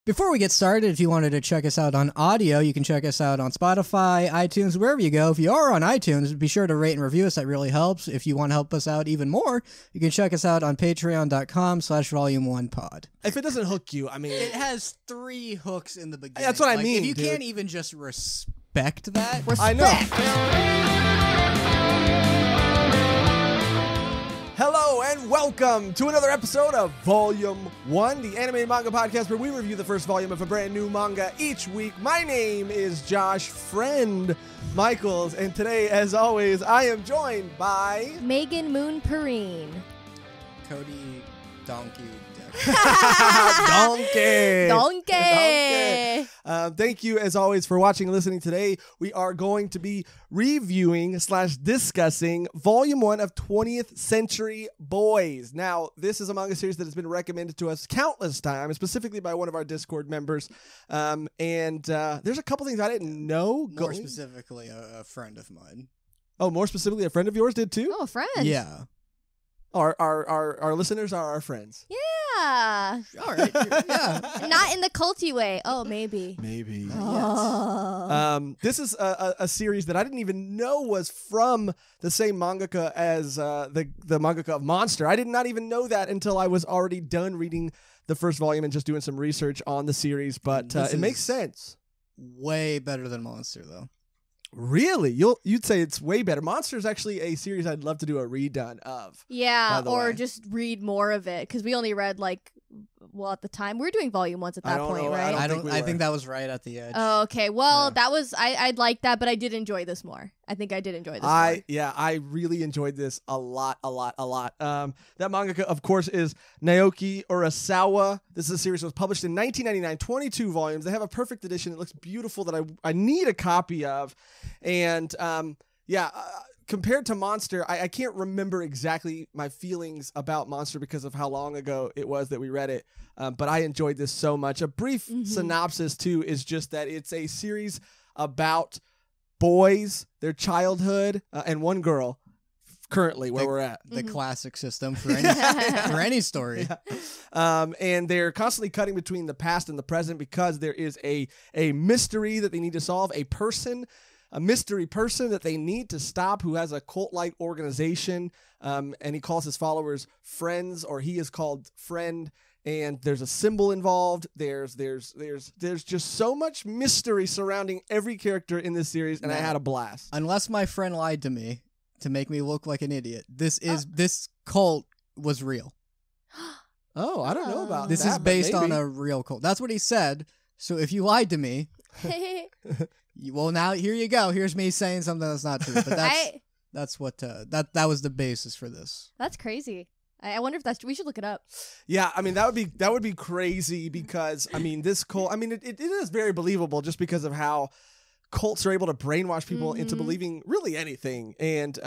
Before we get started, if you wanted to check us out on audio, you can check us out on Spotify, iTunes, wherever you go. If you are on iTunes, be sure to rate and review us. That really helps. If you want to help us out even more, you can check us out on patreon.com/volume1pod. If it doesn't hook you, I mean... It has 3 hooks in the beginning. That's what I mean, If you dude. can't even just respect that... I know. Hello and welcome to another episode of Volume 1, the animated manga podcast where we review the first volume of a brand new manga each week. My name is Josh Friend Michaels, and today, as always, I am joined by... Megan Moon Perrine. Cody Donkey. Donkey. Thank you, as always, for watching and listening. Today, we are going to be reviewing/discussing Volume 1 of 20th Century Boys. Now, this is a manga series that has been recommended to us countless times, specifically by one of our Discord members. And there's a couple things I didn't know. More specifically, a friend of mine. Oh, more specifically, a friend of yours did too? Oh, a friend. Yeah. Our listeners are our friends. Yeah. All right. Yeah. Not in the culty way. Oh, maybe. Maybe. Oh. This is a series that I didn't even know was from the same mangaka as the mangaka of Monster. I did not even know that until I was already done reading the first volume and just doing some research on the series. But it makes sense. Way better than Monster, though. Really? You'd say it's way better. Monster is actually a series I'd love to do a redone of. Yeah, or way. just read more of it, because we only read, at the time, we were doing volume 1s at that point, know. right? I think that was right at the edge. Oh, okay. Well, Yeah. that was, I'd like that, but I did enjoy this more. I think I did enjoy this more. I really enjoyed this a lot. That mangaka, of course, is Naoki Urasawa. This is a series that was published in 1999, 22 volumes. They have a perfect edition. It looks beautiful that I need a copy of. And compared to Monster, I can't remember exactly my feelings about Monster because of how long ago it was that we read it. But I enjoyed this so much. A brief synopsis, too, is just that it's a series about boys, their childhood, and one girl currently where we're at. The classic system for any story. Yeah. And they're constantly cutting between the past and the present because there is a mystery that they need to solve, a mystery person that they need to stop who has a cult-like organization, and he calls his followers friends, or he is called Friend. And there's a symbol involved. There's just so much mystery surrounding every character in this series, and I had a blast. Unless my friend lied to me to make me look like an idiot, this cult was real. Oh, I don't know about this. That, is based but on a real cult. That's what he said. So if you lied to me, well, now here you go. Here's me saying something that's not true. But that's what that was the basis for this. That's crazy. I wonder if we should look it up. Yeah, I mean, that would be crazy because, I mean, this cult, I mean, it is very believable just because of how cults are able to brainwash people into believing really anything. And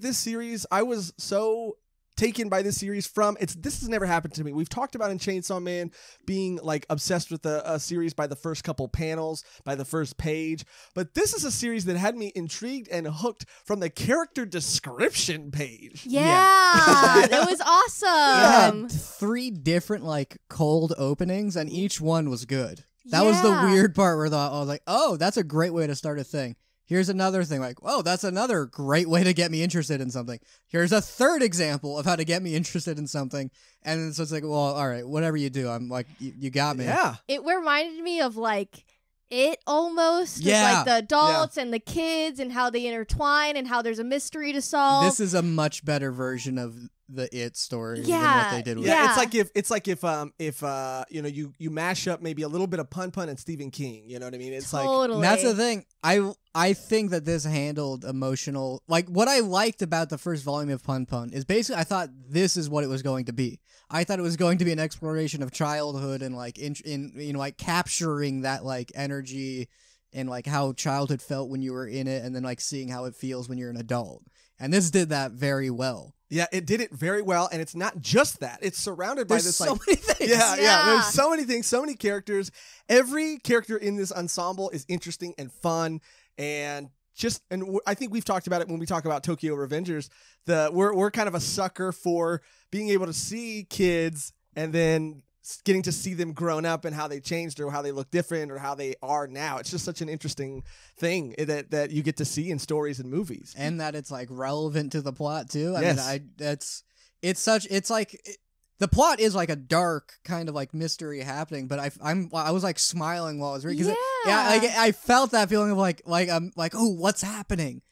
this series, I was so taken by this series this has never happened to me. We've talked about in Chainsaw Man being obsessed with a series by the first couple panels, by the first page, but this is a series that had me intrigued and hooked from the character description page. Yeah. It was awesome. It had 3 different cold openings, and each one was good. That was the weird part where I was like, oh, that's a great way to start a thing. Here's another thing, oh, that's another great way to get me interested in something. Here's a third example of how to get me interested in something. And so it's well, all right, whatever you do, I'm you got me. Yeah. It reminded me of It almost. Yeah. With, the adults and the kids and how they intertwine and how there's a mystery to solve. This is a much better version of the It story than what they did with it. It's like if you mash up maybe a little bit of Pun and Stephen King, you know what I mean? It's totally. That's the thing. I think that this handled emotional, what I liked about the first volume of Pun is basically I thought this is what it was going to be. I thought it was going to be an exploration of childhood and capturing that energy and how childhood felt when you were in it, and then seeing how it feels when you're an adult. And this did that very well. Yeah, it did it very well, and it's not just that. It's surrounded by this so many things. Yeah. There's so many things, so many characters. Every character in this ensemble is interesting and fun, and I think we've talked about it when we talk about Tokyo Revengers. We're kind of a sucker for being able to see kids and then getting to see them grown up and how they changed or how they look different or how they are now. It's just such an interesting thing that you get to see in stories and movies. And that it's like relevant to the plot too. I Yes. mean, the plot is like a dark kind of like mystery happening, but I was like smiling while I was reading. I felt that feeling of I'm like, oh, what's happening?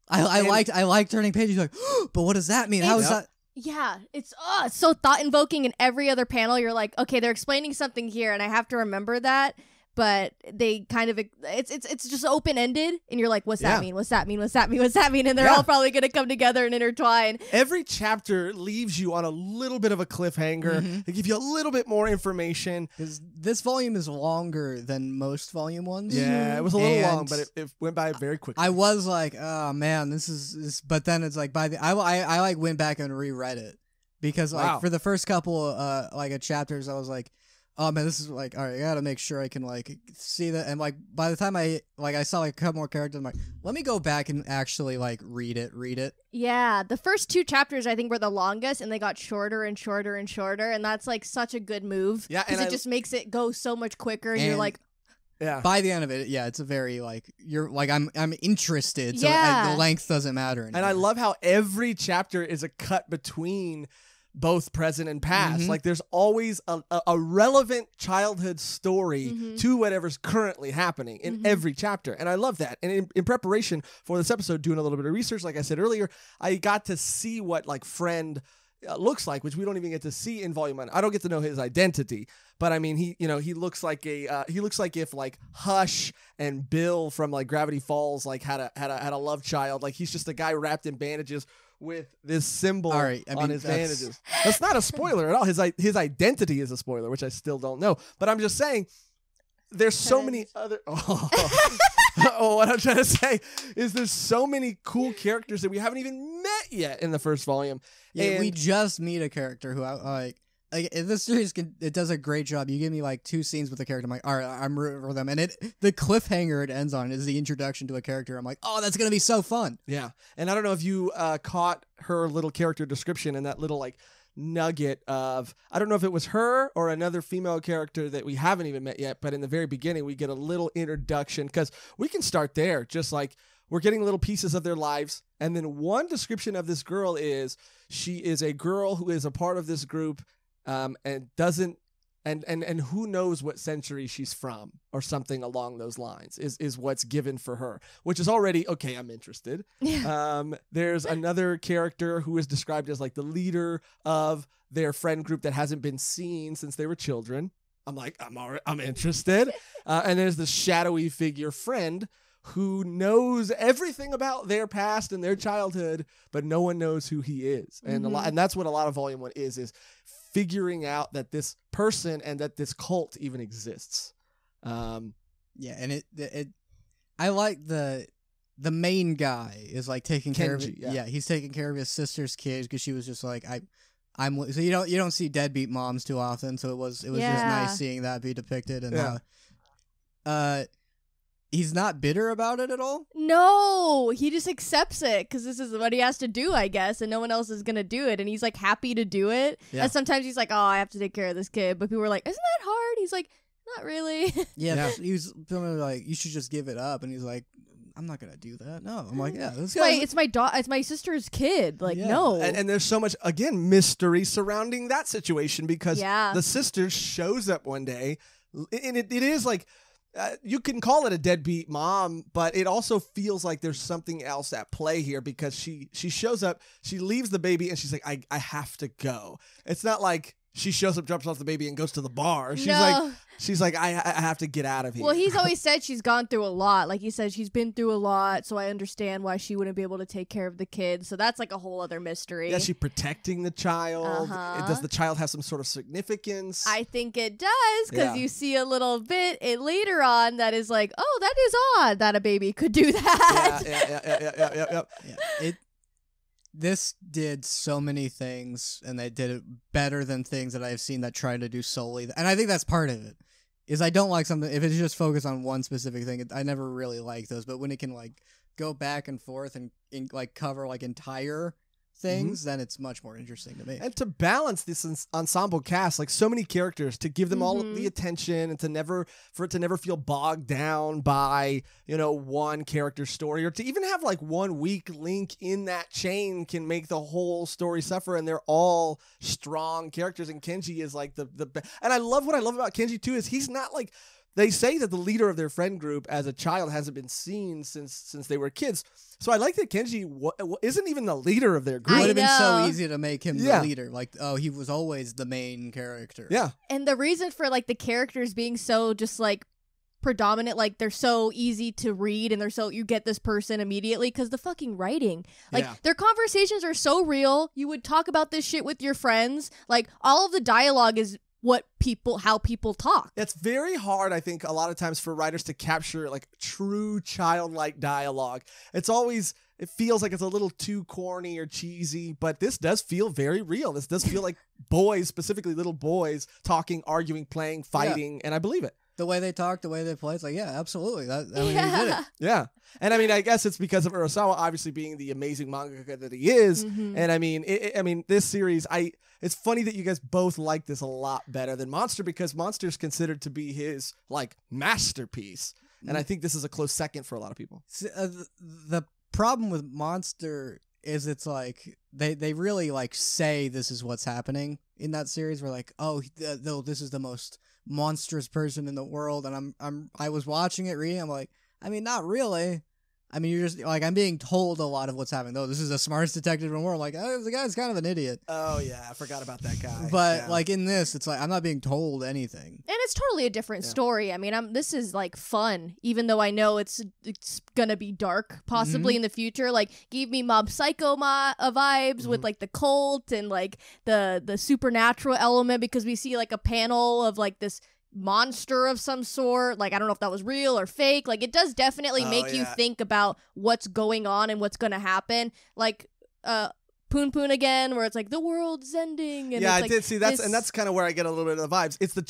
I like turning pages like, oh, but what does that mean? How is that? Yeah, it's so thought invoking. In every other panel, you're like, okay, they're explaining something here, and I have to remember that. But they kind of it's just open ended, and you're like, what's that mean? What's that mean? What's that mean? What's that mean? And they're all probably gonna come together and intertwine. Every chapter leaves you on a little bit of a cliffhanger. They give you a little bit more information. Because this volume is longer than most volume ones. Yeah, it was a little long, but it went by very quickly. I was like, oh man, this is. But then it's like I like went back and reread it because like for the first couple chapters, I was like, oh man, this is like, all right, I gotta make sure I can like see that. And like by the time I saw like a couple more characters, I'm like, let me go back and actually like read it. Yeah, the first 2 chapters I think were the longest, and they got shorter and shorter and shorter, and that's like such a good move. Yeah, because it just makes it go so much quicker, and you're like, yeah. By the end of it, it's a very like you're like I'm interested. So the length doesn't matter anymore. And I love how every chapter is a cut between both present and past. Like there's always a relevant childhood story to whatever's currently happening in every chapter. And I love that. And in preparation for this episode, doing a little bit of research, like I said earlier, I got to see what like Friend looks like, which we don't even get to see in volume 1. I don't get to know his identity, but I mean, he looks like if like Hush and Bill from like Gravity Falls like had a love child. Like he's just a guy wrapped in bandages with this symbol on his bandages. That's not a spoiler at all. His identity is a spoiler, which I still don't know. But I'm just saying, there's so many other. What I'm trying to say is there's so many cool characters that we haven't even met yet in the first volume. Yeah, and we just meet a character who I like this series it does a great job. You give me like 2 scenes with a character, I'm like, all right, I'm rooting for them. And the cliffhanger it ends on is the introduction to a character. I'm like, oh, that's gonna be so fun. Yeah, and I don't know if you caught her little character description and that little like nugget of, I don't know if it was her or another female character that we haven't even met yet, but in the very beginning we get a little introduction, because we can start there, just like we're getting little pieces of their lives. And then one description of this girl is she is a girl who is a part of this group and doesn't and who knows what century she's from or something along those lines is what's given for her, which is already okay. I'm interested. Yeah. There's another character who is described as like the leader of their friend group that hasn't been seen since they were children. I'm like, I'm interested. And there's the shadowy figure Friend who knows everything about their past and their childhood, but no one knows who he is. And and that's what a lot of Volume 1 is figuring out that this person and that this cult even exists. Yeah, and I like the main guy is like taking care of it. Yeah, he's taking care of his sister's kids because she was just like I'm. So you don't see deadbeat moms too often. So it was just nice seeing that be depicted. And he's not bitter about it at all. No, he just accepts it because this is what he has to do, I guess, and no one else is gonna do it, and he's like happy to do it. Yeah. And sometimes he's like, "Oh, I have to take care of this kid," but people are like, "Isn't that hard?" He's like, "Not really." Yeah. He was like, "You should just give it up," and he's like, I'm not gonna do that. No, I'm like, yeah, it's my sister's kid. Like, no. And there's so much again mystery surrounding that situation because the sister shows up one day, and it is like you can call it a deadbeat mom, but it also feels like there's something else at play here because she shows up, she leaves the baby, and she's like, I have to go. It's not like she shows up, drops off the baby, and goes to the bar. She's like, I have to get out of here. Well, he's always said she's gone through a lot. Like he said, she's been through a lot, so I understand why she wouldn't be able to take care of the kid. So that's like a whole other mystery. Yeah, she's protecting the child. Does the child have some sort of significance? I think it does, because you see a little bit later on that is like, oh, that is odd that a baby could do that. Yeah. This did so many things, and they did it better than things that I've seen that try to do solely. And I think that's part of it. Is I don't like something if it's just focused on one specific thing. I never really like those. But when it can like go back and forth and like cover like entire things, then it's much more interesting to me. And to balance this ensemble cast, like so many characters, to give them all the attention and for it to never feel bogged down by, one character story, or to even have like one weak link in that chain can make the whole story suffer. And they're all strong characters. And Kenji is like the and what I love about Kenji too is he's not like, they say that the leader of their friend group as a child hasn't been seen since they were kids. So I like that Kenji isn't even the leader of their group. It would have been so easy to make him the leader. Like, he was always the main character. Yeah. And the reason for like the characters being so just like predominant, like they're so easy to read and you get this person immediately because the fucking writing. Like their conversations are so real. You would talk about this shit with your friends. Like all of the dialogue is how people talk. It's very hard, I think, a lot of times for writers to capture like true childlike dialogue. It feels like it's a little too corny or cheesy, but this does feel very real. This does feel like boys, specifically little boys, talking, arguing, playing, fighting, and I believe it. The way they talk, the way they play, it's like, yeah, absolutely. He did it. Yeah. And I mean, I guess it's because of Urasawa obviously being the amazing mangaka that he is. And I mean, this series, it's funny that you guys both like this a lot better than Monster, because Monster is considered to be his like masterpiece. And I think this is a close second for a lot of people. The problem with Monster is it's like they really like say this is what's happening in that series. We're like, this is the most monstrous person in the world, and I was watching it, reading, I'm like, I mean, not really. I mean, you're just like, I'm being told a lot of what's happening. Though this is the smartest detective in the world. I'm like, the guy's kind of an idiot. Oh yeah, I forgot about that guy. But like in this, it's like I'm not being told anything, and it's totally a different story. I mean, this is like fun, even though I know it's gonna be dark, possibly in the future. Like, give me Mob Psycho vibes with like the cult and like the supernatural element, because we see like a panel of like this monster of some sort. Like, I don't know if that was real or fake. Like, it does definitely make you think about what's going on and what's gonna happen. Like Poon Poon again, where it's like the world's ending. And I like did see that's, and that's kind of where I get a little bit of the vibes. It's the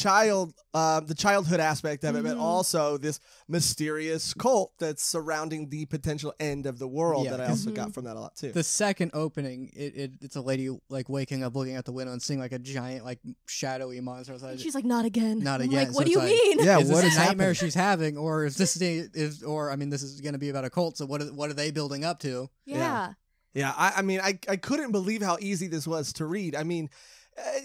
childhood aspect of it, but also this mysterious cult that's surrounding the potential end of the world that I also got from that a lot too. The second opening, it's a lady like waking up, looking out the window, and seeing like a giant like shadowy monster outside. And she's like, not again. Not I'm again. Like, what do you mean? Yeah, is what this is a nightmare happening? she's having, or is this this is going to be about a cult? So what are they building up to? Yeah. Yeah, I mean, I couldn't believe how easy this was to read. I mean,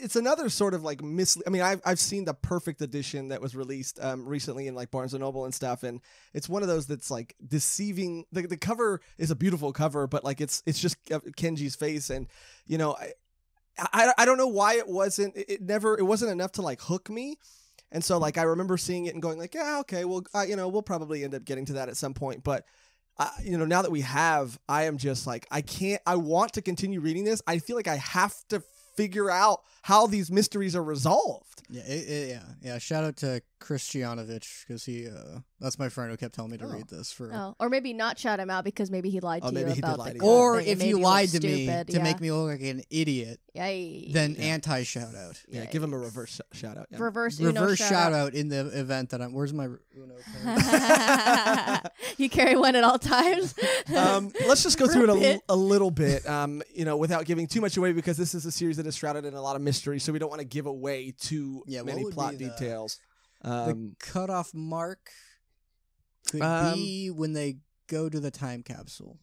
it's another sort of like I mean, I've seen the perfect edition that was released recently in like Barnes & Noble and stuff, and it's one of those that's like deceiving. The cover is a beautiful cover, but like it's just Kenji's face, and I don't know why it wasn't enough to like hook me. And so like I remember seeing it and going like, yeah, okay, well, we'll probably end up getting to that at some point, but now that we have, I am just like, I want to continue reading this. I feel like I have to figure out how these mysteries are resolved. Yeah. Shout out to Christianovich, because that's my friend who kept telling me to read this or maybe not shout him out because maybe he lied to you about the cult or thing, if you lied to me to make me look like an idiot, then anti-shout out. Yeah, give him a reverse shout out. Yeah. Reverse shout out in the event that where's my Uno card? You carry one at all times. Let's just go through it a little bit, without giving too much away, because this is a series that is shrouded in a lot of mystery, so we don't want to give away too many plot details. The cutoff mark could be when they go to the time capsule.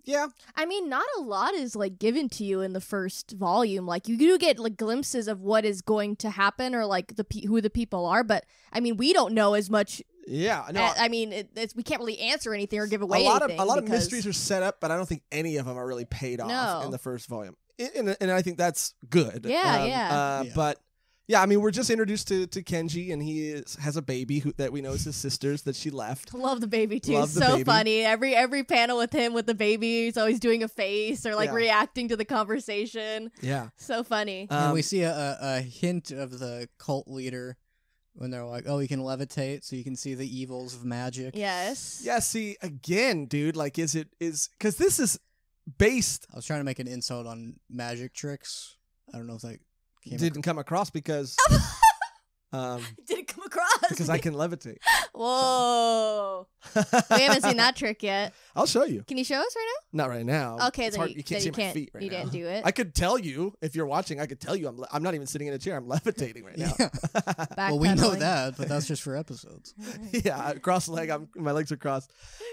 Yeah. I mean, not a lot is like given to you in the first volume. Like, you do get like glimpses of what is going to happen, or like who the people are, but I mean, we don't know as much. Yeah, no. I mean, we can't really answer anything or give away anything. A lot of mysteries are set up, but I don't think any of them are really paid off in the first volume. And I think that's good. Yeah. But yeah, I mean, we're just introduced to Kenji, and he has a baby that we know is his sister's that she left. Love the baby too. So funny. Every panel with him with the baby, he's always doing a face or like reacting to the conversation. Yeah, so funny. And we see a hint of the cult leader when they're like, "Oh, he can levitate, so you can see the evils of magic." Yes. Yeah. See, again, dude. Like, because this is based. I was trying to make an insult on magic tricks. I don't know if that didn't come across because didn't come across because I can levitate. Whoa. We haven't seen that trick yet. I'll show you. Can you show us right Not right now. Okay, it's then hard. You can't see my feet right you now. didn't do it. I could tell you if you're watching. I could tell you I'm not even sitting in a chair. I'm levitating right now. Well, we know that, but that's just for episodes. Yeah, cross leg. My legs are crossed.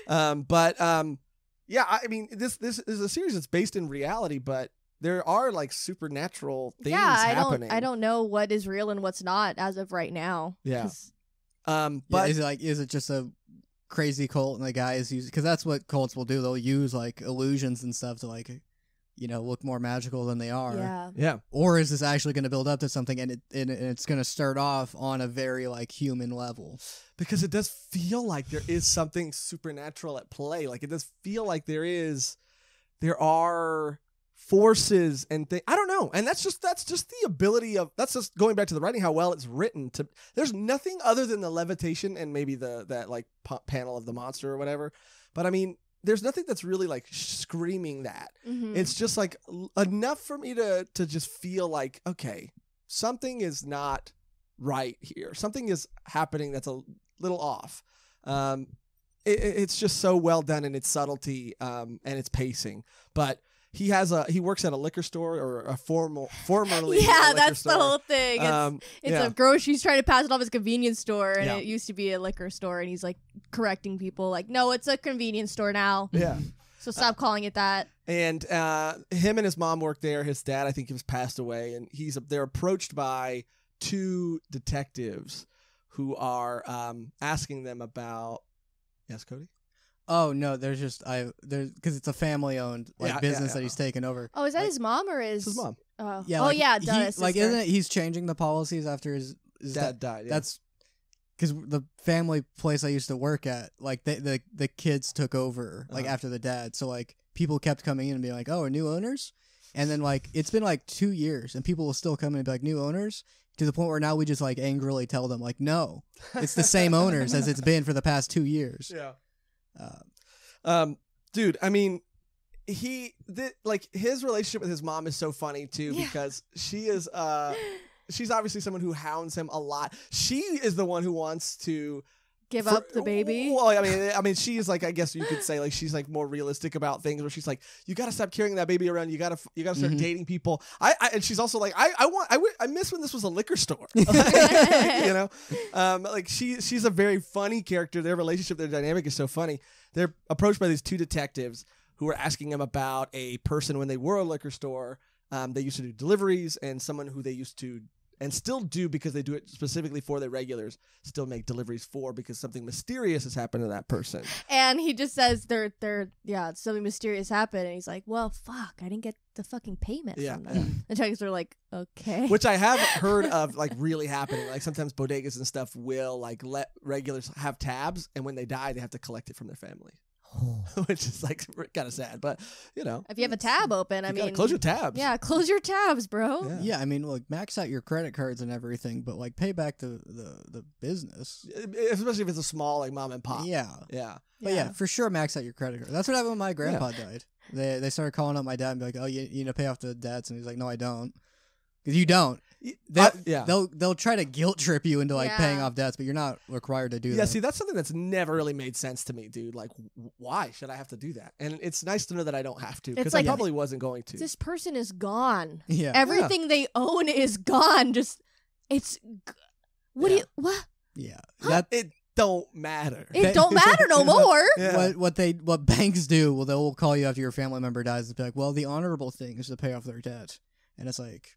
Yeah. I mean, this is a series that's based in reality, but there are like supernatural things happening. I don't know what is real and what's not as of right now. Yeah. But yeah, is it just a crazy cult and the guy is using, because that's what cults will do, they'll use like illusions and stuff to like, you know, look more magical than they are. Yeah. Or is this actually going to build up to something and it's going to start off on a very like human level? Because it does feel like there is something supernatural at play. Like it does feel like there are forces and things. I don't know. And that's just the ability of, that's just going back to the writing, how well it's written. There's nothing other than the levitation and maybe that like panel of the monster or whatever. But I mean, there's nothing that's really like screaming that. Mm-hmm. It's just like enough for me to just feel like, okay, something is not right here. Something is happening that's a little off. It's just so well done in its subtlety and its pacing. But he works at a liquor store, or a formerly yeah, a that's store. The whole thing. It's a grocery. He's trying to pass it off as a convenience store, and it used to be a liquor store, and he's like correcting people, like, no, it's a convenience store now. Yeah. So stop calling it that. And him and his mom work there. His dad, I think, has passed away, and they're approached by two detectives who are asking them about. Yes, Cody. Oh no, there's because it's a family-owned business that he's taken over. Oh, is that his mom or his mom? Oh, yeah, isn't it? He's changing the policies after his dad died. Yeah. That's because the family place I used to work at, like the kids took over like after the dad, so like people kept coming in and being like, "Oh, are new owners?" And then like it's been like 2 years, and people will still come in and be like, "New owners." To the point where now we just like angrily tell them like, "No, it's the same owners as it's been for the past 2 years." Yeah. Dude, I mean, his relationship with his mom is so funny too, because she is she's obviously someone who hounds him a lot. She is the one who wants to give up the baby. Well, I mean, she's like, I guess you could say like she's like more realistic about things, where she's like, you got to stop carrying that baby around. You got to start dating people. And she's also like, I miss when this was a liquor store. You know, like she's a very funny character. Their relationship, their dynamic is so funny. They're approached by these two detectives who are asking them about a person when they were a liquor store. They used to do deliveries, and someone who they used to and still do, because they do it specifically for their regulars, still make deliveries for, because something mysterious has happened to that person. And he just says something mysterious happened, and he's like, well, fuck, I didn't get the fucking payment from them. The detectives are like, okay. Which I have heard of like really happening. Like sometimes bodegas and stuff will like let regulars have tabs, and when they die, they have to collect it from their family. Which is like kind of sad, but you know, if you have a tab open, I mean, close your tabs. Yeah, close your tabs, bro. Yeah, I mean, look, max out your credit cards and everything, but like pay back the business, especially if it's a small like mom and pop. Yeah. But yeah, for sure, max out your credit card. That's what happened when my grandpa died. They started calling up my dad and be like, "Oh, you need to pay off the debts," and he's like, "No, I don't." Because you don't. They'll try to guilt trip you into like paying off debts, but you're not required to do that. Yeah, see, that's something that's never really made sense to me, dude. Like, why should I have to do that? And it's nice to know that I don't have to, because I probably wasn't going to. This person is gone. Yeah, everything they own is gone. Just what? Yeah, it don't matter. It don't matter no more. What banks do? Well, they'll call you after your family member dies and be like, "Well, the honorable thing is to pay off their debt," and it's like,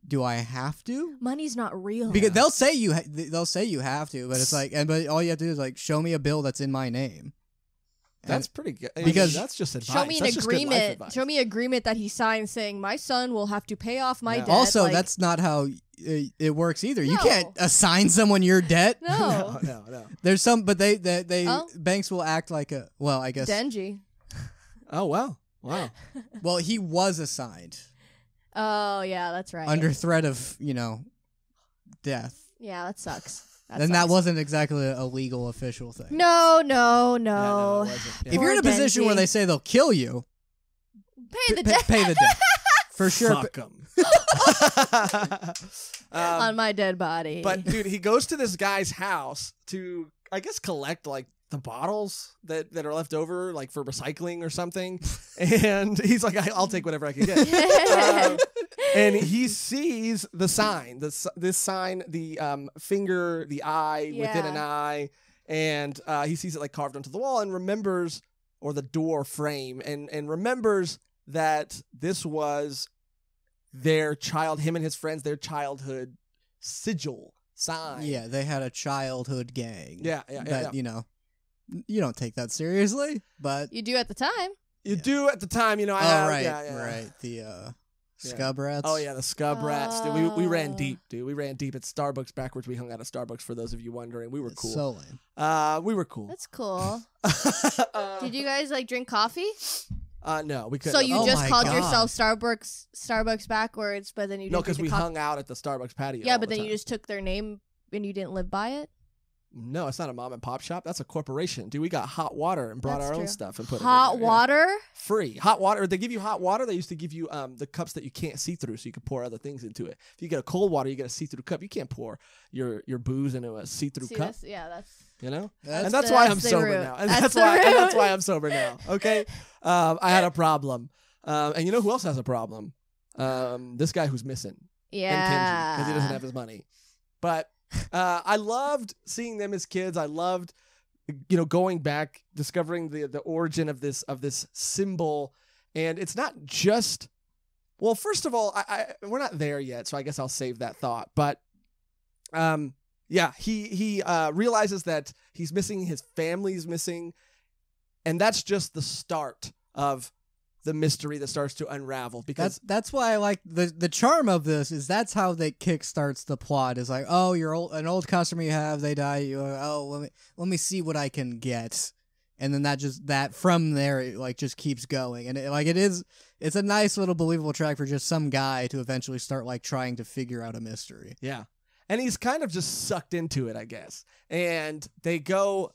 do I have to? Money's not real. Because they'll say you have to, but it's like, but all you have to do is like show me a bill that's in my name. That's pretty good. Because that's just advice. Show me an agreement. Show me an agreement that he signed saying my son will have to pay off my debt. Also, that's not how it works either. No. You can't assign someone your debt. No. No. There's some, but they banks will act like I guess Denji. Oh wow. Well, he was assigned. Oh, yeah, that's right. Under threat of, death. Yeah, that sucks. That wasn't exactly a legal official thing. No. No, it wasn't. If you're in a position where they say they'll kill you, pay the debt. Pay the debt. For sure. Fuck them. On my dead body. But, dude, he goes to this guy's house to, I guess, collect, like, the bottles that are left over, like for recycling or something. And he's like, I'll take whatever I can get. And he sees the sign, this sign, the finger, the eye within an eye. And he sees it like carved onto the wall and remembers, or the door frame, and remembers that this was him and his friends, their childhood sigil sign. Yeah, they had a childhood gang. Yeah. You know, you don't take that seriously, but You do at the time. You do at the time, you know. right. The Scub Rats. Oh yeah, the Scub Rats, dude. We ran deep, dude. We ran deep at Starbucks backwards. We hung out at Starbucks, for those of you wondering. We were cool. So lame. We were cool. That's cool. Did you guys like drink coffee? No, we couldn't. So you Oh just my called God. yourself Starbucks backwards, but then you didn't No, because drink we the hung out at the Starbucks patio. Yeah, all but the then you time. just took their name and you didn't live by it. No, it's not a mom and pop shop. That's a corporation, dude. We got hot water and brought That's our own true. stuff and put Hot it in there. water. Yeah. Free hot water. They give you hot water. They used to give you the cups that you can't see through, so you could pour other things into it. If you get a cold water, you get a see-through cup. You can't pour your booze into a see-through See, cup. that's You know, That's and that's why I'm the sober root. now. And That's that's the why. And that's root. why I'm sober now. Okay, I had a problem, and you know who else has a problem? This guy who's missing. And Kenji, because he doesn't have his money. But I loved seeing them as kids. I loved, going back, discovering the origin of this symbol. And it's not just, well, first of all, we're not there yet, so I guess I'll save that thought. But he realizes that he's missing, his family's missing, and that's just the start of the mystery that starts to unravel, because that's why I like the charm of this is that's how they kickstarts the plot. Is like, oh, you're an old customer you have, they die, let me see what I can get, and then that from there it like just keeps going, and it's a nice little believable track for just some guy to eventually start like trying to figure out a mystery. Yeah, and he's kind of just sucked into it, I guess. And they go,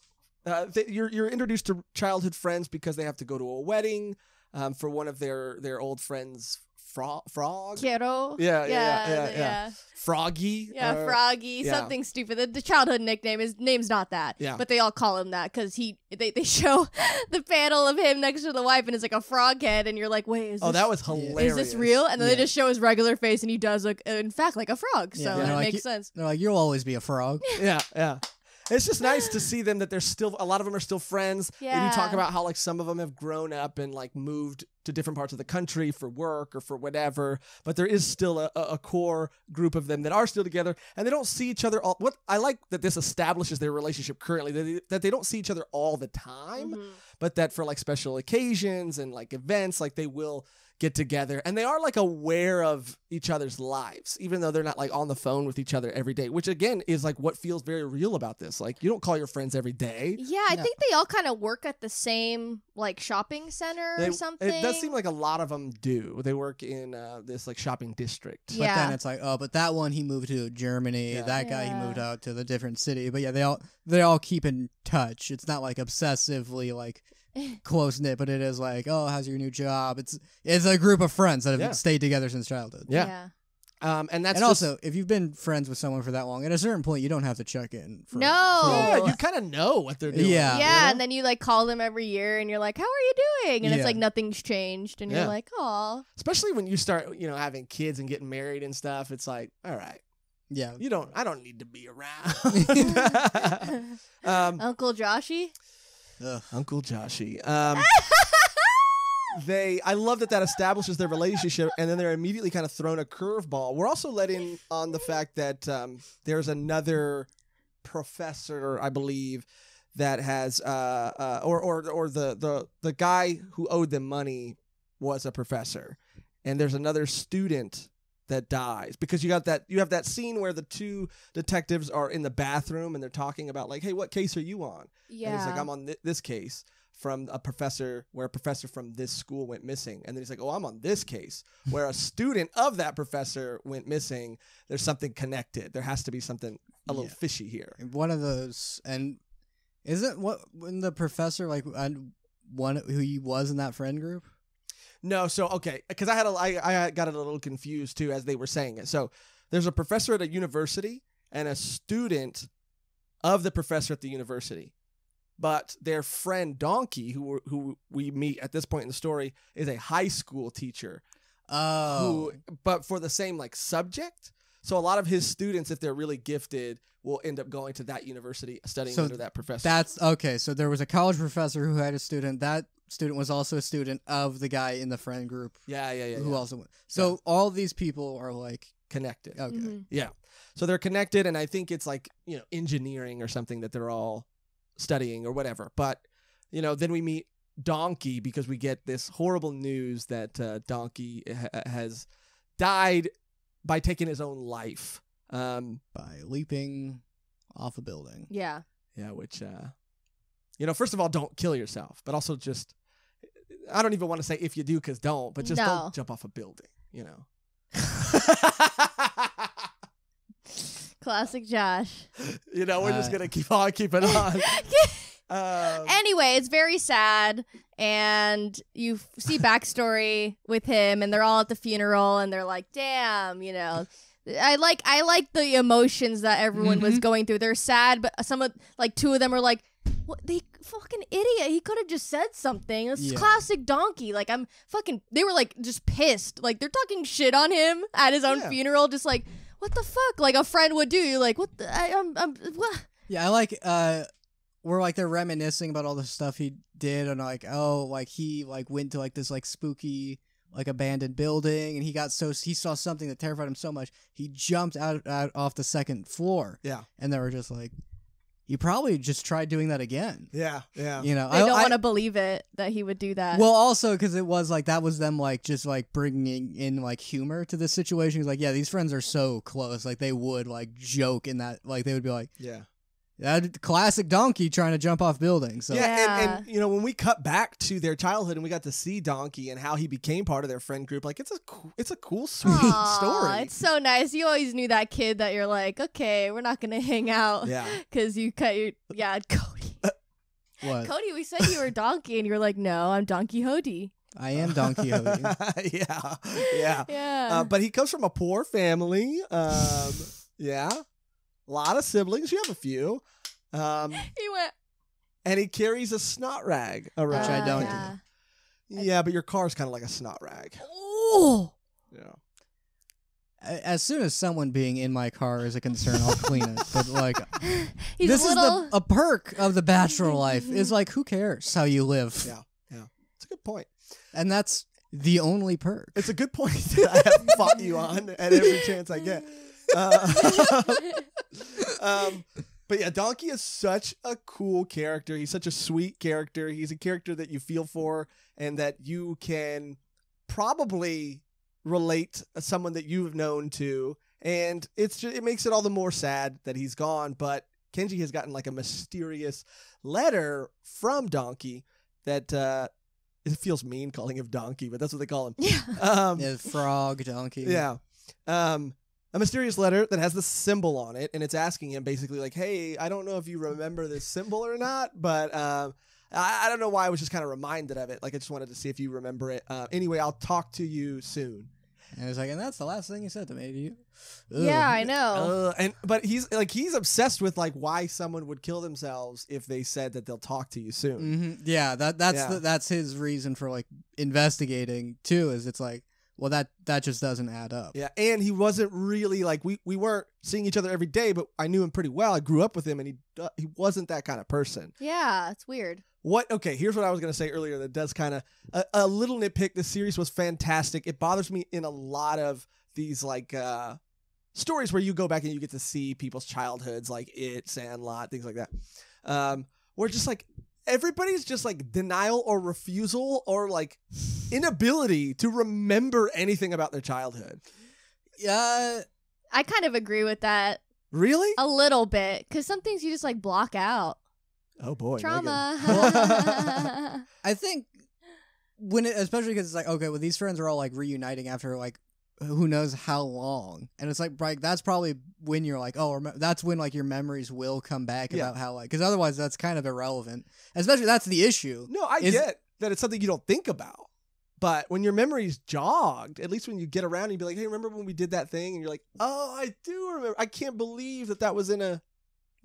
you're introduced to childhood friends because they have to go to a wedding. For one of their old friends, Frog? Quiero. Yeah. Froggy. Yeah, Froggy, yeah. something stupid. The childhood nickname, his name's not that. Yeah. But they all call him that because they show the panel of him next to the wife and it's like a frog head and you're like, wait, is this, that was hilarious. is this real? And then Yeah. they just show his regular face and he does look, in fact, like a frog. So Yeah. that Like makes sense. They're like, you'll always be a frog. Yeah. It's just nice to see them that they're still, a lot of them are still friends. Yeah. And you talk about how like some of them have grown up and like moved to different parts of the country for work or for whatever, but there is still a core group of them that are still together, and they don't see each other all. What I like that this establishes their relationship currently, that they don't see each other all the time, but that for like special occasions and like events, like they will get together, and they are like aware of each other's lives, even though they're not like on the phone with each other every day, which again is like what feels very real about this. Like you don't call your friends every day. Yeah, I think they all kind of work at the same like shopping center or something. It does seem like a lot of them do. They work in this like shopping district. But then it's like, oh, but that one he moved to Germany. Yeah. That guy he Yeah. moved out to the different city. But yeah, they all keep in touch. It's not like obsessively like close knit, but it is like, oh, how's your new job? It's a group of friends that have Yeah. stayed together since childhood. Yeah. And that's And just, also, if you've been friends with someone for that long, at a certain point, you don't have to check in. No. yeah, Oh. you kind of know what they're doing. Yeah. you Yeah, know? and then you like call them every year and you're like, how are you doing? And it's Yeah. like nothing's changed and Yeah. you're like, aw. Especially when you start, having kids and getting married and stuff. It's like, all right, Yeah. I don't need to be around. Uncle Joshy? Ugh. Uncle Joshy. I love that establishes their relationship, and then they're immediately kind of thrown a curveball. We're also let in on the fact that there's another professor, I believe, that has or the guy who owed them money was a professor, and there's another student that dies, because you have that scene where the two detectives are in the bathroom and they're talking about like, hey, what case are you on? Yeah. And he's like, I'm on this case from a professor from this school went missing. And then he's like, oh, I'm on this case where a student of that professor went missing. There's something connected. There has to be something a little fishy here. One of those, and isn't when the professor like one who he was in that friend group? No, so okay, because I got it a little confused too as they were saying it. So there's a professor at a university and a student of the professor at the university. But their friend Donkey, who we meet at this point in the story, is a high school teacher. Oh. But for the same like subject. So a lot of his students, if they're really gifted, will end up going to that university studying under that professor. That's okay. So there was a college professor who had a student. That student was also a student of the guy in the friend group. Yeah. Who also went. So all these people are like connected. Okay. Mm-hmm. Yeah. So they're connected, and I think it's like, engineering or something that they're all studying or whatever. But, then we meet Donkey because we get this horrible news that Donkey has died by taking his own life. By leaping off a building. Yeah. Yeah, which, first of all, don't kill yourself, but also just, I don't even want to say if you do, because don't, but just don't jump off a building, Classic Josh. We're just going to keep on keeping on. Anyway, it's very sad, and you see backstory with him, and they're all at the funeral, and they're like, damn, I like the emotions that everyone was going through. They're sad, but two of them are like, what, they fucking idiot. He could have just said something. It's classic Donkey. Like, they were like just pissed. Like, they're talking shit on him at his own funeral, just like, what the fuck? Like a friend would do. You're like, what the, what? Yeah, I like, where like they're reminiscing about all the stuff he did, and like, oh, like he like went to like this like spooky like abandoned building, and he saw something that terrified him so much he jumped out off the second floor. Yeah, and they were just like, you probably just tried doing that again. Yeah. They don't want to believe it that he would do that. Well, also because it was like that was them like just like bringing in like humor to the situation. It's like, yeah, these friends are so close. Like they would like joke in that, like they would be like, that classic Donkey trying to jump off buildings. So. Yeah, and when we cut back to their childhood and we got to see Donkey and how he became part of their friend group, like it's a cool, sweet story. It's so nice. You always knew that kid that you're like, okay, we're not gonna hang out. Yeah, because you cut your Cody. What? Cody, we said you were Donkey, and you're like, no, I'm Donkey Hody. I am Don Quixote. Yeah. But he comes from a poor family. Yeah. A lot of siblings. You have a few. He went. And he carries a snot rag around. Which I don't do. Yeah, but your car's kind of like a snot rag. Oh. Yeah. As soon as someone being in my car is a concern, I'll clean it. But like, He's this is little... a perk of the bachelor life. Is like, who cares how you live? Yeah. It's a good point. And that's the only perk. It's a good point that I have fought you on at every chance I get. But yeah, Donkey is such a cool character. He's such a sweet character. He's a character that you feel for and that you can probably relate someone that you've known to. And it makes it all the more sad that he's gone. But Kenji has gotten like a mysterious letter from Donkey that it feels mean calling him Donkey, but that's what they call him. Yeah, frog, donkey. Yeah. A mysterious letter that has the symbol on it, and it's asking him basically like, hey, I don't know if you remember this symbol or not, but I don't know why I was just kind of reminded of it. Like, I just wanted to see if you remember it. Anyway, I'll talk to you soon. And it's like, and that's the last thing he said to me. Do you? Yeah, I know. But he's obsessed with like why someone would kill themselves if they said that they'll talk to you soon. Mm-hmm. Yeah, that's his reason for like investigating too. Is it's like, well, that just doesn't add up. Yeah, and he wasn't really like we weren't seeing each other every day, but I knew him pretty well. I grew up with him, and he wasn't that kind of person. Yeah, it's weird. Okay, here's what I was going to say earlier that does kind of a little nitpick. This series was fantastic. It bothers me in a lot of these like stories where you go back and you get to see people's childhoods, like It, Sandlot, things like that. Where just like everybody's just like denial or refusal or like inability to remember anything about their childhood. Yeah, I kind of agree with that. Really? A little bit, because some things you just like block out. Oh boy, trauma. I think especially because it's like, okay, well, these friends are all like reuniting after like who knows how long, and it's like that's probably when you're like, oh, that's when like your memories will come back about how like, because otherwise that's kind of irrelevant. Especially that's the issue. No, I get that it's something you don't think about, but when your memory's jogged, at least when you get around and you be like, hey, remember when we did that thing? And you're like, oh, I do remember. I can't believe that was in a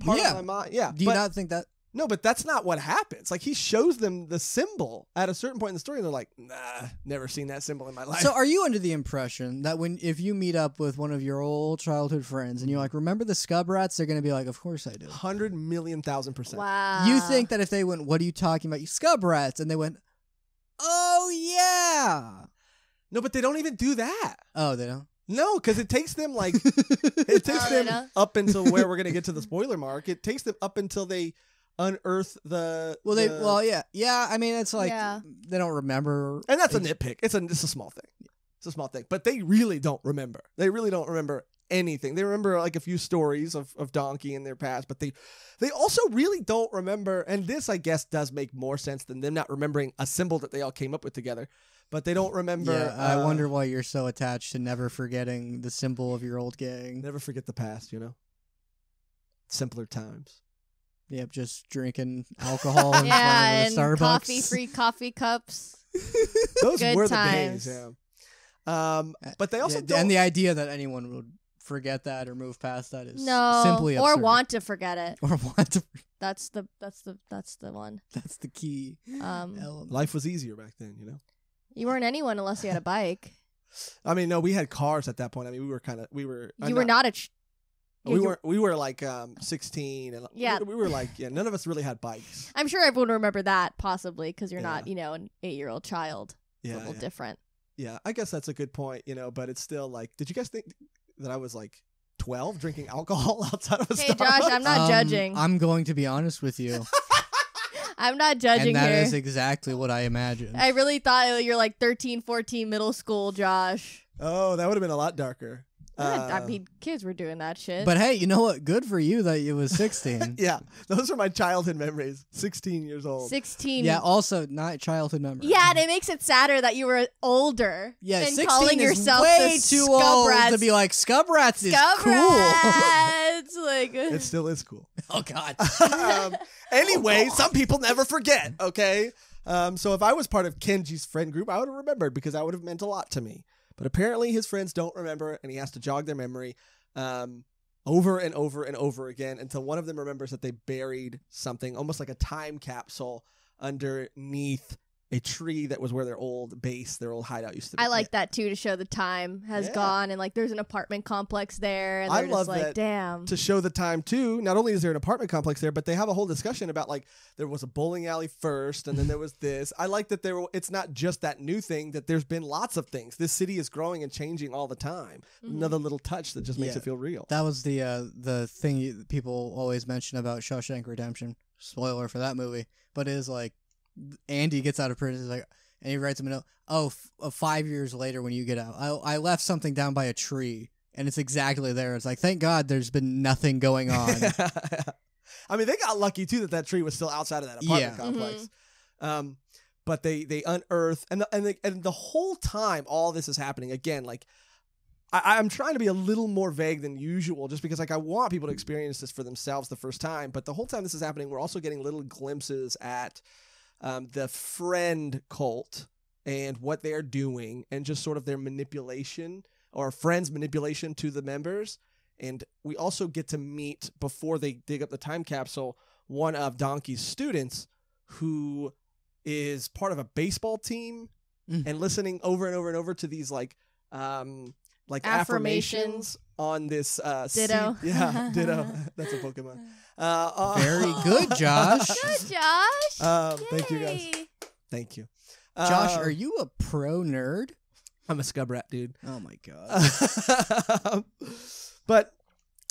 part of my mind. Yeah. Do you not think that? No, but that's not what happens. Like, he shows them the symbol at a certain point in the story, and they're like, nah, never seen that symbol in my life. So are you under the impression that if you meet up with one of your old childhood friends and you're like, remember the Scub Rats? They're going to be like, of course I do. 100,000,000%. Wow. You think that if they went, what are you talking about? You Scub Rats. And they went, oh, yeah. No, but they don't even do that. Oh, they don't? No, because it takes them up until where we're going to get to the spoiler mark. It takes them up until they unearth the... Yeah. I mean, it's like they don't remember. And that's a nitpick. It's a small thing. It's a small thing. But they really don't remember. They really don't remember anything. They remember like a few stories of Donkey in their past, but they also really don't remember, and this I guess does make more sense than them not remembering a symbol that they all came up with together, but they don't remember. Yeah, I wonder why you're so attached to never forgetting the symbol of your old gang. Never forget the past, simpler times. Yep, just drinking alcohol in front of and Starbucks. free coffee cups. Those Good were times. the days, yeah. But they also don't... And the idea that anyone would forget that or move past that is No, simply or absurd. want to forget it. Or want to. That's the one. That's the key element. Life was easier back then, You weren't anyone unless you had a bike. I mean, no, we had cars at that point. I mean, we were. You were not a. We were like 16, and we were like, none of us really had bikes. I'm sure everyone would remember that possibly because you're not, an 8-year-old child. Yeah, it's a little different. Yeah, I guess that's a good point, but it's still like, did you guys think that I was like 12 drinking alcohol outside of a Hey, Starbucks? Josh, I'm not judging. I'm going to be honest with you. I'm not judging and that here. is exactly what I imagined. I really thought you're like 13, 14, middle school, Josh. Oh, that would have been a lot darker. I mean, kids were doing that shit. But hey, you know what? Good for you that you was 16. Yeah, those are my childhood memories. 16 years old. 16. Yeah, also not childhood memories. Yeah, and it makes it sadder that you were older. Yeah, and 16 calling is yourself way the too Scub old Rats. to be like, Scub Rats is Scub cool. Rats. Like, It still is cool. Oh, God. Anyway, some people never forget, okay? So if I was part of Kenji's friend group, I would have remembered because that would have meant a lot to me. But apparently his friends don't remember, and he has to jog their memory over and over and over again until one of them remembers that they buried something, almost like a time capsule, underneath a tree that was where their old hideout used to be. I like that too, to show the time has gone, and like there's an apartment complex there, and I they're love just like, that damn. to show the time too. Not only is there an apartment complex there, but they have a whole discussion about like there was a bowling alley first, and then there was this. I like that it's not just that new thing, that there's been lots of things. This city is growing and changing all the time. Mm-hmm. Another little touch that just makes it feel real. That was the thing people always mention about Shawshank Redemption. Spoiler for that movie, but it is like Andy gets out of prison, he's like, and he writes him a note. 5 years later when you get out, I left something down by a tree, and it's exactly there. It's like, thank God there's been nothing going on. I mean, they got lucky too that tree was still outside of that apartment complex. Mm-hmm. But they unearth, and the whole time all this is happening again, like I'm trying to be a little more vague than usual, just because like I want people to experience this for themselves the first time. But the whole time this is happening, we're also getting little glimpses at the friend cult and what they're doing, and just sort of their manipulation, or friends' manipulation to the members. And we also get to meet, before they dig up the time capsule, one of Donkey's students who is part of a baseball team and listening over and over and over to these like affirmations on this Ditto. Ditto. That's a Pokemon. Very good, Josh. Good, Josh. Thank you, guys. Thank you. Josh, are you a pro nerd? I'm a Scub Rat, dude. Oh my God. But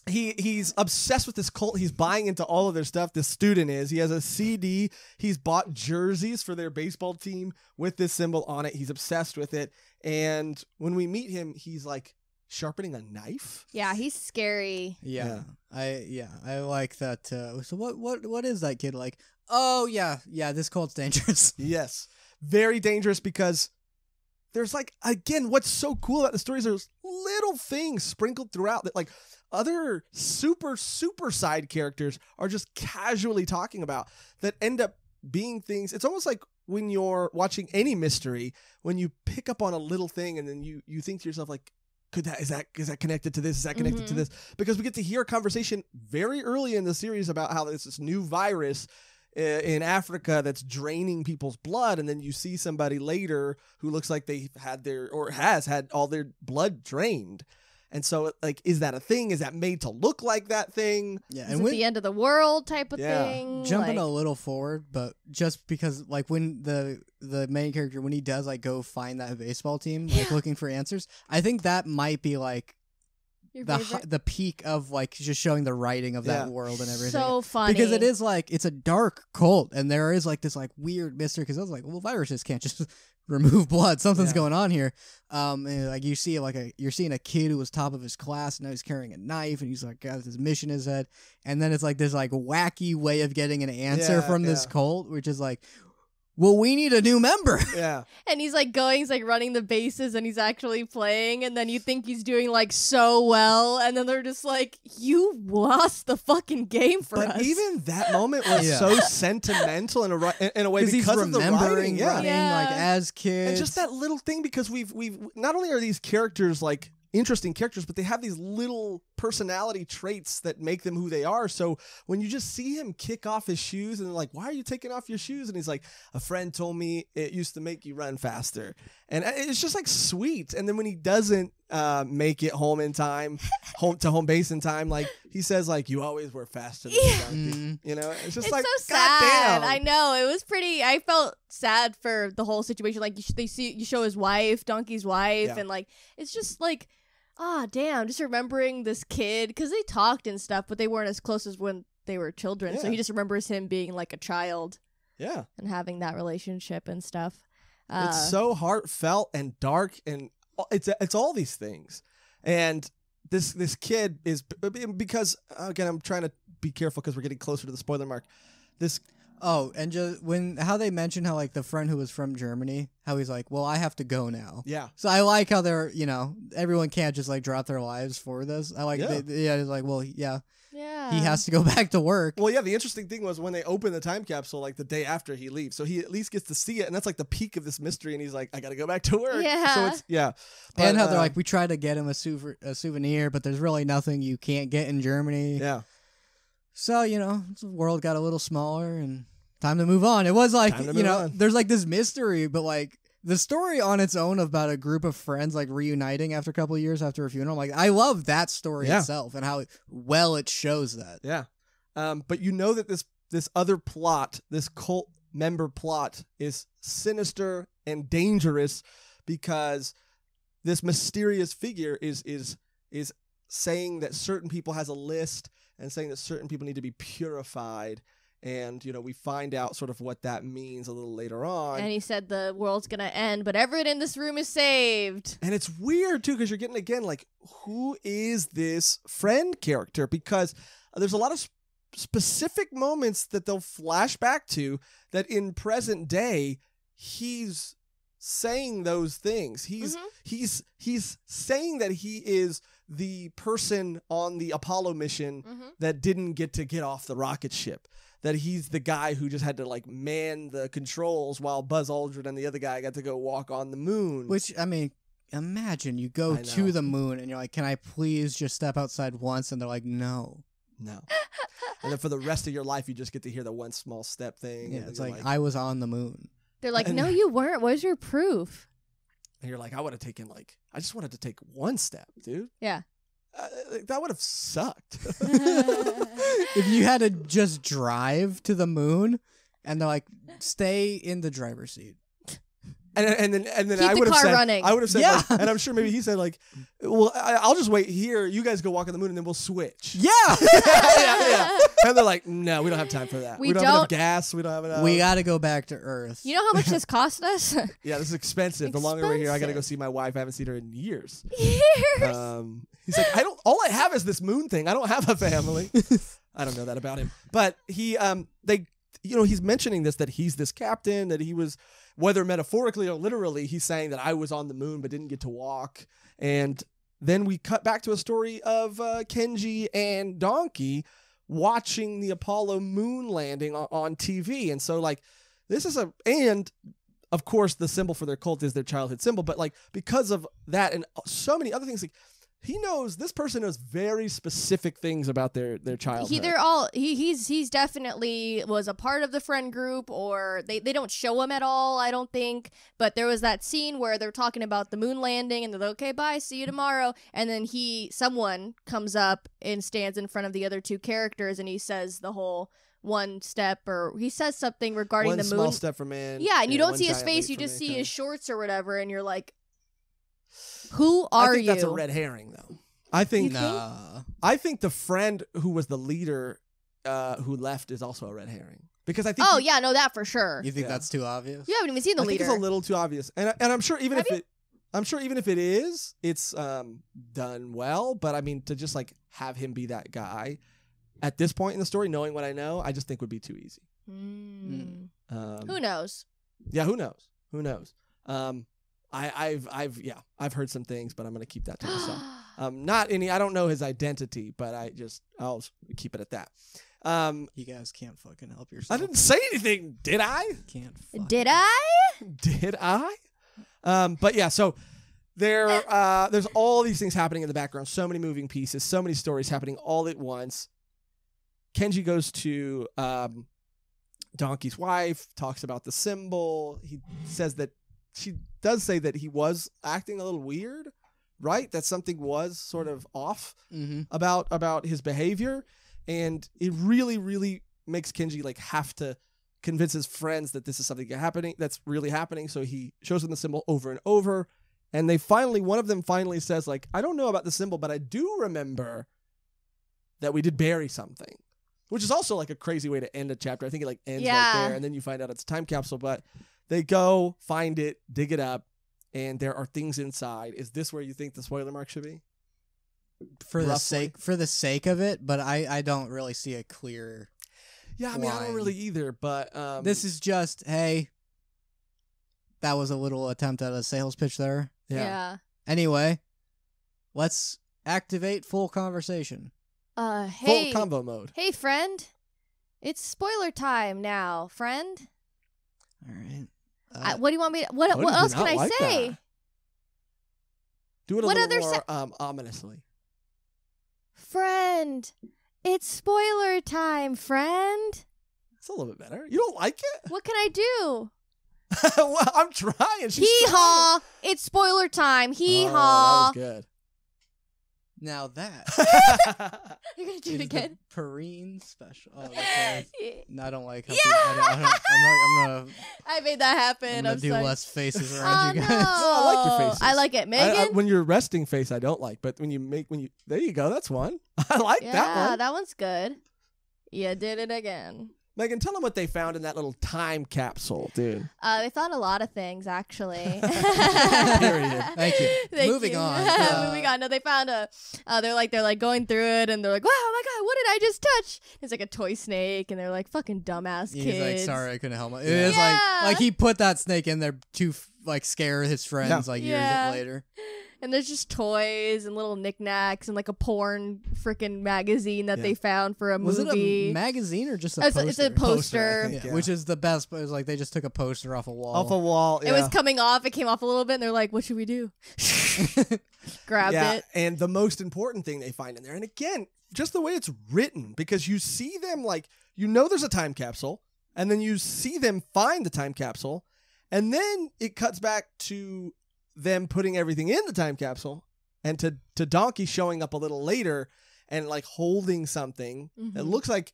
he's obsessed with this cult. He's buying into all of their stuff. This student is. He has a CD. He's bought jerseys for their baseball team with this symbol on it. He's obsessed with it. And when we meet him, he's like sharpening a knife. Yeah, he's scary. Yeah. I like that. So what is that kid like? Oh yeah, this cult's dangerous. Yes, very dangerous, because there's like, again, what's so cool about the stories, there's little things sprinkled throughout that like other super side characters are just casually talking about, that end up being things. It's almost like when you're watching any mystery, when you pick up on a little thing and then you think to yourself like, is that connected to this? Is that connected to this? Because we get to hear a conversation very early in the series about how there's this new virus in Africa that's draining people's blood, and then you see somebody later who looks like they had has had all their blood drained. And so, like, is that a thing? Is that made to look like that thing? Yeah, Is it the end of the world type of Yeah. thing? Jumping Like, a little forward, but just because, like, when the main character, when he does, like, go find that baseball team, like, looking for answers, I think that might be, like, your the favorite? the peak of, like, just showing the writing of that Yeah. world and everything. So funny. Because it is, like, it's a dark cult, and there is, like, this, like, weird mystery, because I was like, well, viruses can't just remove blood. Something's Yeah. going on here. And, like, you see, like, you're seeing a kid who was top of his class, and now he's carrying a knife, and he's, like, got this mission in his head. And then it's, like, this, like, wacky way of getting an answer Yeah, from this yeah. cult, which is, like, well, we need a new member. Yeah. And he's like running the bases and he's actually playing, and then you think he's doing like so well, and then they're just like, you lost the fucking game for But us. even that moment was Yeah. so sentimental in a way Because he's because of the remembering writing. Yeah. running, Yeah. like, as kids. And just that little thing, because we've not only are these characters like interesting characters, but they have these little personality traits that make them who they are. So when you just see him kick off his shoes and they're like, why are you taking off your shoes? And he's like, a friend told me it used to make you run faster. And it's just like sweet. And then when he doesn't make it home in time, home base in time, like he says, like, you always were faster than me, donkey. You know, it's just it's like, so sad. goddamn. I know, it was pretty. I felt sad for the whole situation. Like you show his wife, Donkey's wife, Yeah. and like it's just like, damn, just remembering this kid, because they talked and stuff, but they weren't as close as when they were children. So Yeah. he just remembers him being like a child Yeah. and having that relationship and stuff. It's so heartfelt and dark, and it's all these things. And this kid is, because again, I'm trying to be careful because we're getting closer to the spoiler mark. This Oh, and just how they mention how, like, the friend who was from Germany, how he's like, well, I have to go now. yeah. So I like how they're, everyone can't just, like, drop their lives for this. I like, Yeah. it's like, well, yeah, yeah, he has to go back to work. Well, yeah, the interesting thing was when they open the time capsule, like the day after he leaves. So he at least gets to see it, and that's like the peak of this mystery, and he's like, I got to go back to work. Yeah. So it's, yeah. And how But, they're like, we tried to get him a souvenir, but there's really nothing you can't get in Germany. yeah. So, the world got a little smaller and time to move on. It was like, Time to move on. there's like this mystery, but like the story on its own about a group of friends like reuniting after a couple of years after a funeral. Like, I love that story Yeah. itself and how well it shows that. Yeah. But you know that this other plot, this cult member plot, is sinister and dangerous because this mysterious figure is saying that certain people has a list and saying that certain people need to be purified. And, we find out sort of what that means a little later on. And he said the world's gonna end, but everyone in this room is saved. And it's weird, too, because you're getting, again, like, who is this friend character? Because there's a lot of specific moments that they'll flash back to that in present day, he's saying those things. He's saying that he is the person on the Apollo mission that didn't get off the rocket ship. That he's the guy who just had to, like, man the controls while Buzz Aldrin and the other guy got to go walk on the moon. Which, I mean, imagine you go I know. to the moon and you're like, can I please just step outside once? And they're like, no. No. And then for the rest of your life, you just get to hear the one small step thing. Yeah, and it's you're like, I was on the moon. They're like, And- no, you weren't. Where's your proof? and you're like, I would have taken, like, I just wanted to take one step, dude. Yeah. That would have sucked. If you had to just drive to the moon and they're like, stay in the driver's seat. And then Keep I the would have car said, running. I would have said, Yeah. like, and I'm sure maybe he said, like, well, I'll just wait here. You guys go walk on the moon and then we'll switch. Yeah. yeah. And they're like, no, we don't have time for that. We don't have enough don't- gas. We don't have enough. We got to go back to Earth. You know how much this cost us? Yeah, this is expensive. The longer we're here, I got to go Expensive. see my wife. I haven't seen her in years. Years. He's like, all I have is this moon thing. I don't have a family. I don't know that about him. But he's mentioning this, that he's this captain, that he was, whether metaphorically or literally, he's saying that I was on the moon but didn't get to walk. And then we cut back to a story of Kenji and Donkey watching the Apollo moon landing on TV. And so, like, this is and of course, the symbol for their cult is their childhood symbol, but like because of that and so many other things, like this person knows very specific things about their childhood. He's definitely was a part of the friend group, or they don't show him at all, I don't think. But there was that scene where they're talking about the moon landing, and they're like, okay, bye, see you tomorrow. And then someone comes up and stands in front of the other two characters, and he says the whole one step, or he says something regarding the moon. One small step for man. Yeah, and you don't see his face, you just see his shorts or whatever, and you're like, who are you? I think that's a red herring, though. I think the friend who was the leader who left is also a red herring. Because I think that for sure. You think that's too obvious? You haven't even seen the leader. I think it's a little too obvious. And I'm sure even if it is, it's done well, but I mean to just like have him be that guy at this point in the story, knowing what I know, I just think would be too easy. Who knows? Yeah, who knows? Who knows? I've heard some things, but I'm gonna keep that to myself. I don't know his identity, but I'll keep it at that. You guys can't fucking help yourself. I didn't say anything, did I? Did I? Did I? But yeah, so there's all these things happening in the background, so many moving pieces, so many stories happening all at once. Kenji goes to Donkey's wife, talks about the symbol. He says that she does say that he was acting a little weird, right? That something was sort of off about his behavior. And it really, really makes Kenji like have to convince his friends that this is something that's really happening. So he shows them the symbol over and over. And one of them finally says like, I don't know about the symbol, but I do remember that we did bury something. Which is also like a crazy way to end a chapter. I think it like ends right there, and then you find out it's a time capsule. But they go, find it, dig it up, and there are things inside. Is this where you think the spoiler mark should be? For the sake of it, but I don't really see a clear. Yeah, I mean, I don't really either. But this is just, hey, that was a little attempt at a sales pitch there. Yeah. Anyway, let's activate full conversation. Hey, full convo mode. Hey, friend. It's spoiler time now, friend. All right. What do you want me to... What else can I say? That? Do it a little more ominously. Friend. It's spoiler time, friend. That's a little bit better. You don't like it? What can I do? Well, I'm trying. Hee-haw. It's spoiler time. Hee-haw. Oh, that was good. Now that you're gonna do it again. Perrine special. Oh, no, I don't like. How I made that happen. I'm gonna do less faces around you guys. No. I like your faces. I like it, Megan. When you're resting face, I don't like, but when you there you go. That's one. I like that one. Yeah, that one's good. You did it again. Megan, tell them what they found in that little time capsule, dude. They found a lot of things, actually. Period. Thank you. Moving on. Moving on. No, they found they're like going through it, and they're like, wow, oh my god, what did I just touch? It's like a toy snake, and they're like, fucking dumbass kids. He's like, sorry, I couldn't help it. It is like he put that snake in there to like scare his friends years later. And there's just toys and little knickknacks and like a porn freaking magazine that they found for a movie. Was it a magazine or just a poster? It's a poster. Which is the best, but it was like they just took a poster off a wall. It was coming off. It came off a little bit, and they're like, what should we do? Grabbed it. And the most important thing they find in there, and again, just the way it's written, because you see them like, there's a time capsule, and then you see them find the time capsule, and then it cuts back to them putting everything in the time capsule, and to Donkey showing up a little later and like holding something. It looks like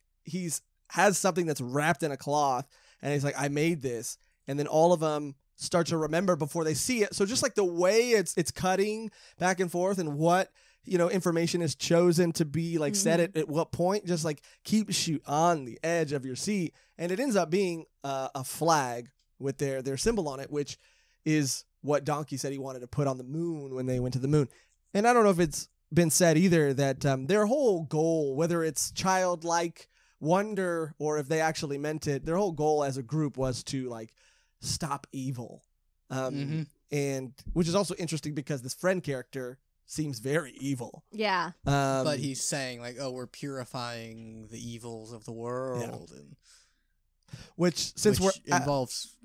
has something that's wrapped in a cloth, and he's like, I made this. And then all of them start to remember before they see it. So just like the way it's cutting back and forth, and what information is chosen to be like said at what point, just like keeps you on the edge of your seat. And it ends up being a flag with their symbol on it, which is what Donkey said he wanted to put on the moon when they went to the moon. And I don't know if it's been said either that their whole goal, whether it's childlike wonder or if they actually meant it, their whole goal as a group was to like stop evil. And which is also interesting because this friend character seems very evil. Yeah. But he's saying like, oh, we're purifying the evils of the world. And Which since which we're involves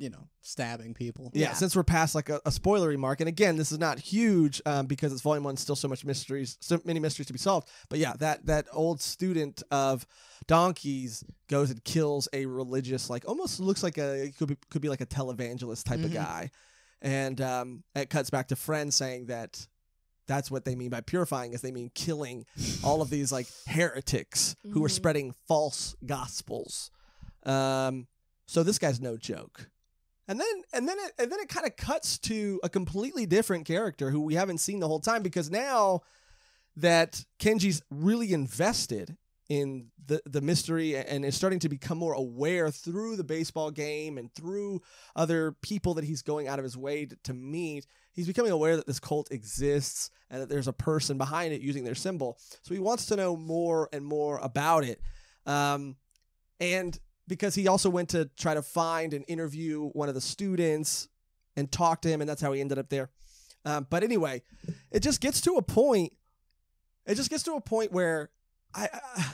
stabbing people. Yeah, since we're past like a spoilery mark, and again, this is not huge because it's volume 1, still so many mysteries to be solved. But yeah, that old student of donkeys goes and kills a religious, like almost looks like could be like a televangelist type of guy, and it cuts back to friends saying that that's what they mean by purifying, is they mean killing all of these like heretics who are spreading false gospels. So this guy's no joke. And then it kind of cuts to a completely different character who we haven't seen the whole time, because now that Kenji's really invested in the mystery and is starting to become more aware through the baseball game and through other people that he's going out of his way to meet, he's becoming aware that this cult exists and that there's a person behind it using their symbol. So he wants to know more and more about it. And because he also went to try to find and interview one of the students and talk to him, and that's how he ended up there. But anyway, it just gets to a point. Where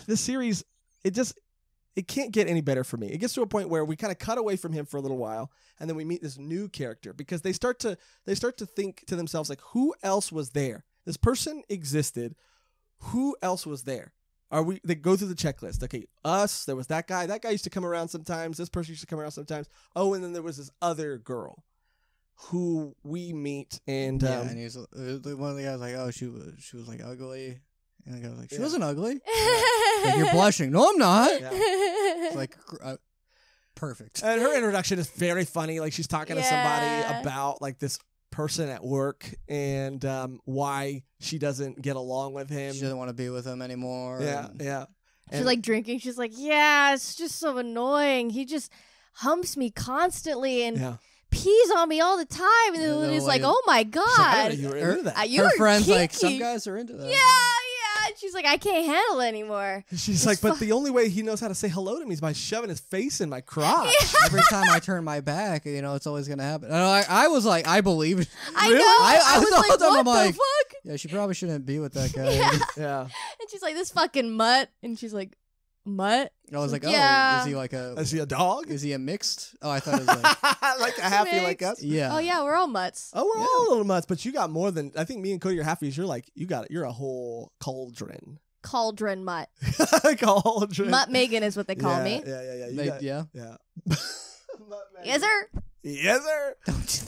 this series, it can't get any better for me. It gets to a point where we kind of cut away from him for a little while, and then we meet this new character, because they start to think to themselves, like, who else was there? This person existed. Who else was there? They go through the checklist. Okay, us, there was that guy. That guy used to come around sometimes. This person used to come around sometimes. Oh, and then there was this other girl who we meet, and and he's one of the guys like, oh, she was like ugly, and the guy was like, she wasn't ugly. Like, you're blushing. No, I'm not. Yeah. It's like perfect. And her introduction is very funny. Like, she's talking to somebody about like this person at work and why she doesn't get along with him. She doesn't want to be with him anymore. Yeah. She's like drinking. She's like, yeah, it's just so annoying. He just humps me constantly and pees on me all the time. And then Lily's like, oh my God. You were into that. You're her friend's kinky. like, some guys are into that. Yeah. And she's like, I can't handle it anymore. She's like, but the only way he knows how to say hello to me is by shoving his face in my crotch. Every time I turn my back, it's always going to happen. And I was like, I believe it. I know. I was like, I'm what the fuck? Yeah, she probably shouldn't be with that guy. Yeah. And she's like, this fucking mutt. And she's like, mutt? I was like, yeah. Is he like a... Is he a dog? Is he a mixed? Oh, I thought it was like... like a happy like us? Yeah. Oh, yeah, we're all mutts. Oh, we're all little mutts, but you got more than... I think me and Cody are halfies. You're a whole cauldron. Cauldron mutt. Cauldron. Mutt Megan is what they call me. Yeah. Yes, sir. Yes, sir. Don't do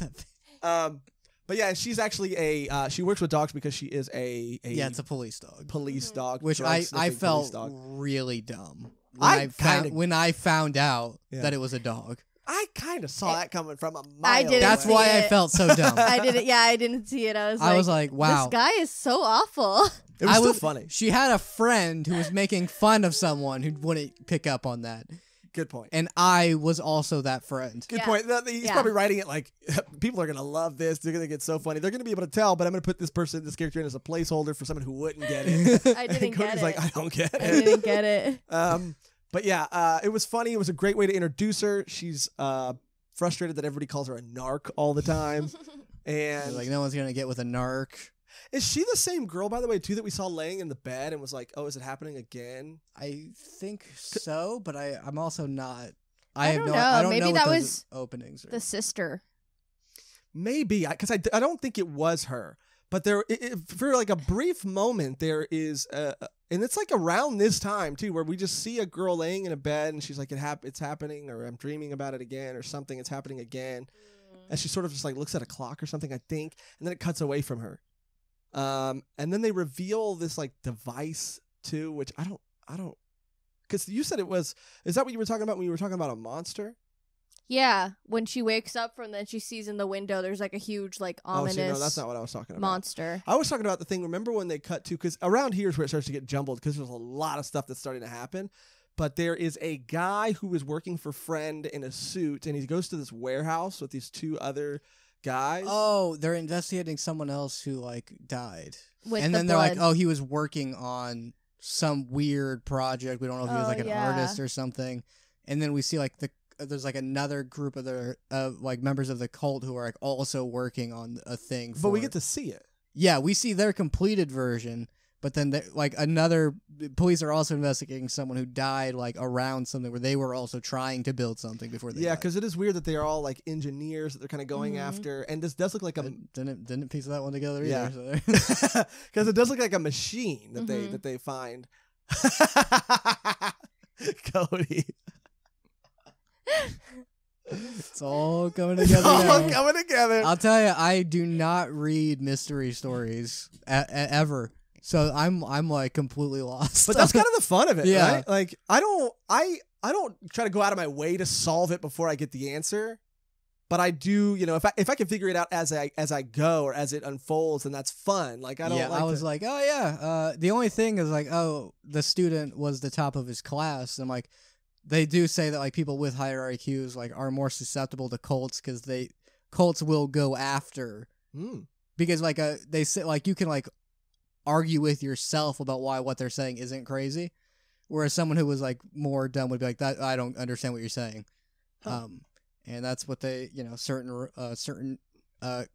that. But yeah, she's actually she works with dogs because she is a it's a police dog. Police dog, which I felt really dumb when I found out that it was a dog. I kind of saw that coming from a mile I didn't. That's see why it. I felt so dumb. I didn't. Yeah, I didn't see it. I was like, wow, this guy is so awful. It was still funny. She had a friend who was making fun of someone who wouldn't pick up on that. Good point. And I was also that friend. Good point. He's probably writing it like, people are going to love this. They're going to get so funny. They're going to be able to tell, but I'm going to put this character in as a placeholder for someone who wouldn't get it. I didn't get it. like, I don't get it. I didn't get it. But yeah, it was funny. It was a great way to introduce her. She's frustrated that everybody calls her a narc all the time. And like, no one's going to get with a narc. Is she the same girl, by the way, too, that we saw laying in the bed and was like, oh, is it happening again? I think so, but I'm also not. I don't know. Maybe that was openings. The sister. Maybe, because I don't think it was her. But for like a brief moment, there is, and it's like around this time, too, where we just see a girl laying in a bed and she's like, it's happening, or I'm dreaming about it again, or something, it's happening again. And she sort of just like looks at a clock or something, I think, and then it cuts away from her. And then they reveal this like device too, which I don't, because you said is that what you were talking about when you were talking about a monster? Yeah, when she wakes up from then she sees in the window there's like a huge like ominous. No, that's not what I was talking about. Monster. I was talking about the thing. Remember when they cut to, because around here is where it starts to get jumbled because there's a lot of stuff that's starting to happen. But there is a guy who is working for Friend in a suit, and he goes to this warehouse with these two other guys. Oh, they're investigating someone else who like died. Then they're like, oh, he was working on some weird project. We don't know if he was like an artist or something. And then we see like there's like another group of their like members of the cult who are like also working on a thing. But we get to see it. Yeah, we see their completed version, But then, like, another police are also investigating someone who died, like, around something where they were also trying to build something before they died. because it is weird that they are all like engineers that they're kind of going after, and this does look like a didn't piece that one together Yeah. either. because it does look like a machine that they find. Cody, It's all coming together. all now. coming together. I'll tell you, I do not read mystery stories ever, so I'm like completely lost. But that's kind of the fun of it, Yeah. right? Like I don't try to go out of my way to solve it before I get the answer. But I do, if I can figure it out as I go or as it unfolds, then that's fun. Like I don't. I was like, oh yeah. The only thing is like, oh, the student was the top of his class. And like, they do say that like people with higher IQs like are more susceptible to cults because cults will go after because like they say like you can like argue with yourself about why what they're saying isn't crazy, whereas someone who was like more dumb would be like that I don't understand what you're saying. And that's what they, certain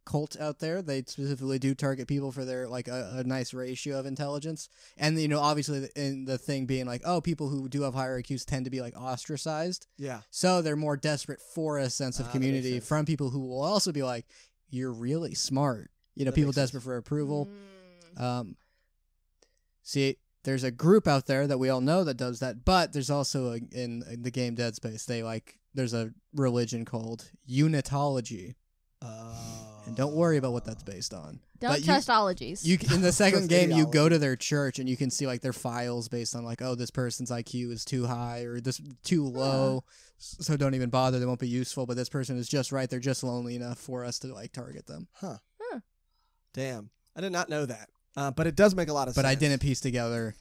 cults out there, they specifically do target people for their, like, a nice ratio of intelligence. And, obviously, in the thing being, like, oh, people who do have higher IQs tend to be, like, ostracized. Yeah. So they're more desperate for a sense of community from people who will also be like, you're really smart. People desperate for approval. See, there's a group out there that we all know that does that, but there's also, in the game Dead Space, there's a religion called Unitology. And don't worry about what that's based on. Don't trust ologies. In the second game, you ideology. go to their church and you can see like their files based on like, oh, this person's IQ is too high or this too low, so don't even bother. They won't be useful. But this person is just right. They're just lonely enough for us to like target them. Huh. Damn, I did not know that. But it does make a lot of sense. But I didn't piece together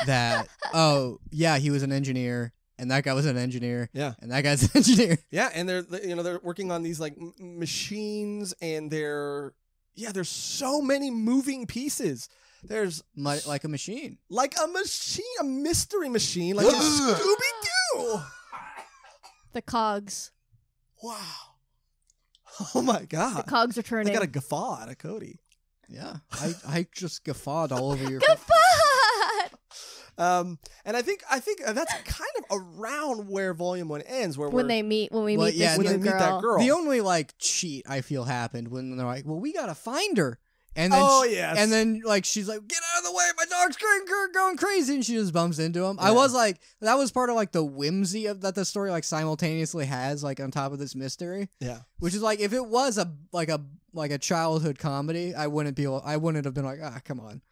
that. Oh, yeah, he was an engineer. And that guy was an engineer. Yeah. And that guy's an engineer. Yeah, and they're working on these like machines, and there's so many moving pieces. There's like a machine. Like a machine, a mystery machine, like Scooby Doo. The cogs. Wow. Oh my god. The cogs are turning. I got a guffaw out of Cody. Yeah. I just guffawed all over your Guffawed! And I think that's kind of around where Volume 1 ends, where when we meet when this they new meet that girl. The only like cheat I feel happened when they're like, "Well, we gotta find her," and then yes. and then like she's like, "Get out of the way, my dog's going crazy," and she just bumps into him. Yeah. I was like, that was part of like the whimsy of that the story like simultaneously has like on top of this mystery. Yeah, which is like if it was a childhood comedy, I wouldn't have been like, come on.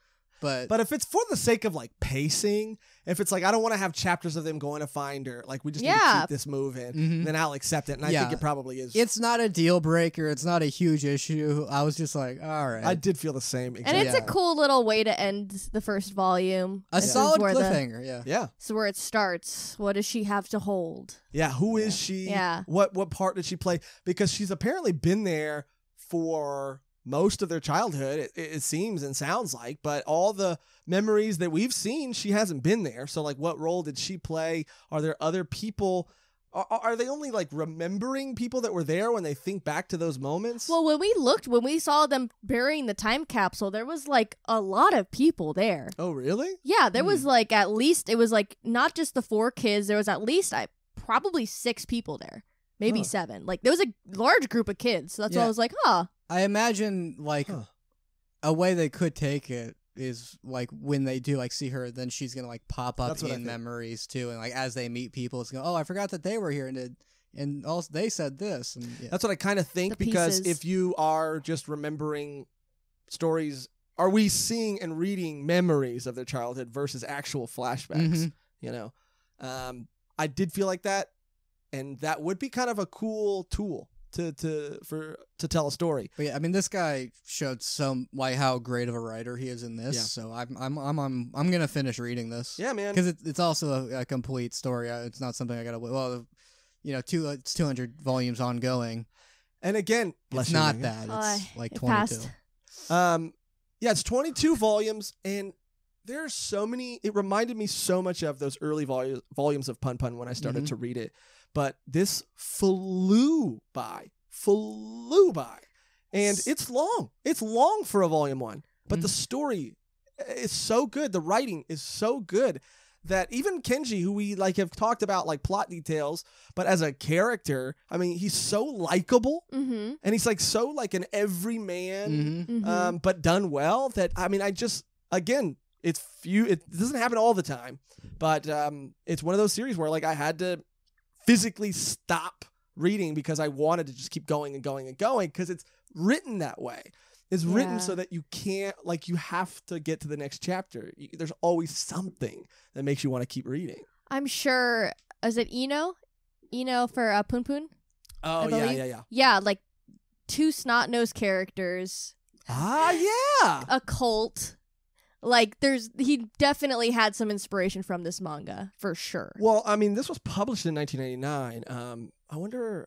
But if it's for the sake of like pacing, if it's like I don't want to have chapters of them going to find her, like we just need to keep this moving, then I'll accept it. And I think it probably is. It's not a deal breaker. It's not a huge issue. I was just like, all right. I did feel the same. And it's a cool little way to end the first volume. A solid cliffhanger. Yeah. So where it starts, what does she have to hold? Yeah. Who is she? Yeah. What part did she play? Because she's apparently been there for most of their childhood, it seems and sounds like, but all the memories that we've seen, she hasn't been there. So like, what role did she play? Are there other people? Are they only like remembering people that were there when they think back to those moments? Well, when we saw them burying the time capsule, there was like a lot of people there. Oh, really? Yeah, there was like at least, it was like not just the 4 kids, there was at least probably 6 people there. Maybe 7. Like there was a large group of kids. So that's why I was like, I imagine like a way they could take it is like when they do like see her, then she's gonna like pop up in memories too, and like as they meet people, it's going, I forgot that they were here and also they said this. And that's what I kind of think, because if you are just remembering stories, are we seeing and reading memories of their childhood versus actual flashbacks? I did feel like that, and that would be kind of a cool tool to tell a story. But yeah, I mean, this guy showed some like how great of a writer he is in this. Yeah. So I'm gonna finish reading this. Yeah, man. Because it's also a complete story. It's not something I gotta. Well, it's 200 volumes ongoing. And again, it's not that. It's like 22. It's 22 volumes, and there's so many. It reminded me so much of those early volumes of Pun Pun when I started to read it. But this flew by. And it's long. It's long for a volume 1. But the story is so good. The writing is so good that even Kenji, who we like have talked about like plot details, but as a character, I mean, he's so likable, and he's like so like an everyman, but done well. That I mean, I just again, it's few. It doesn't happen all the time, but it's one of those series where like I had to physically stop reading because I wanted to just keep going and going and going because it's written that way. It's written so that you can't, like, you have to get to the next chapter. There's always something that makes you want to keep reading. I'm sure, is it Ino? Ino for Poon Poon? Oh, yeah. Yeah, like 2 snot-nosed characters. Ah, yeah. A cult. Like, he definitely had some inspiration from this manga, for sure. Well, I mean, this was published in 1999. I wonder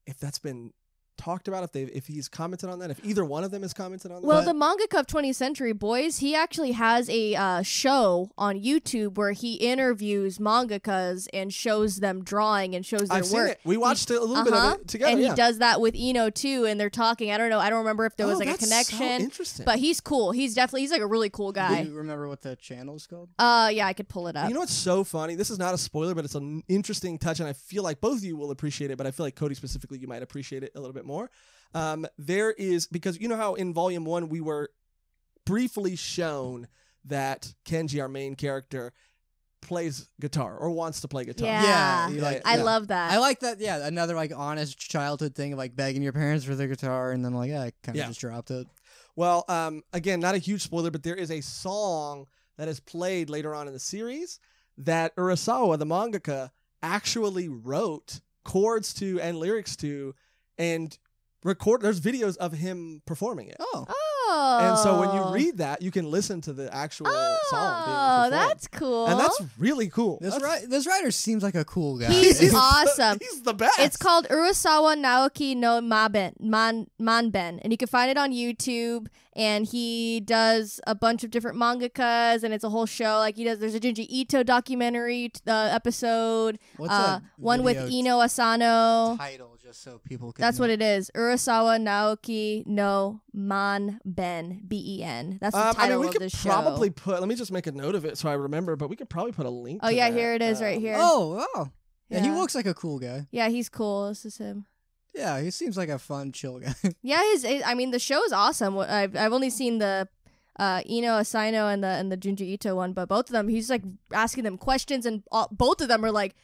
if that's been talked about, if he's commented on that, if either one of them has commented on that. Well, the mangaka of 20th Century Boys, he actually has a show on YouTube where he interviews mangakas and shows them drawing and shows their I've seen work. it. We watched a little bit of it together. And he does that with Ino too, and they're talking. I don't know. I don't remember if there was like a connection. So interesting. But he's cool. He's like a really cool guy. Do you remember what the channel is called? Yeah, I could pull it up. You know what's so funny? This is not a spoiler, but it's an interesting touch, and I feel like both of you will appreciate it, but I feel like Cody specifically, you might appreciate it a little bit more. There is, because you know how in volume 1 we were briefly shown that Kenji, our main character, plays guitar or wants to play guitar. Yeah, I love that. I like that. Yeah, another like honest childhood thing of like begging your parents for the guitar, and then like I kind of just dropped it. Well, again, not a huge spoiler, but there is a song that is played later on in the series that Urasawa, the mangaka, actually wrote chords to and lyrics to, and there's videos of him performing it. Oh. And so when you read that, you can listen to the actual song being performed. That's cool. And that's really cool. This writer seems like a cool guy. He's awesome. He's the best. It's called Urasawa Naoki no Manben, and you can find it on YouTube. And he does a bunch of different mangakas, and it's a whole show. Like there's a Junji Ito documentary episode. What's that one with Ino Asano. Title, just so people can. That's what it is. Urasawa Naoki no Manben, Ben. That's the title of the show. Probably let me just make a note of it so I remember. But we could probably put a link. Oh to yeah, that. here it is, right here. Oh. Yeah, he looks like a cool guy. Yeah, he's cool. This is him. Yeah, he seems like a fun, chill guy. Yeah, I mean, the show is awesome. I've only seen the Ino Asano and the Junji Ito one, but both of them, he's like asking them questions, and both of them are like,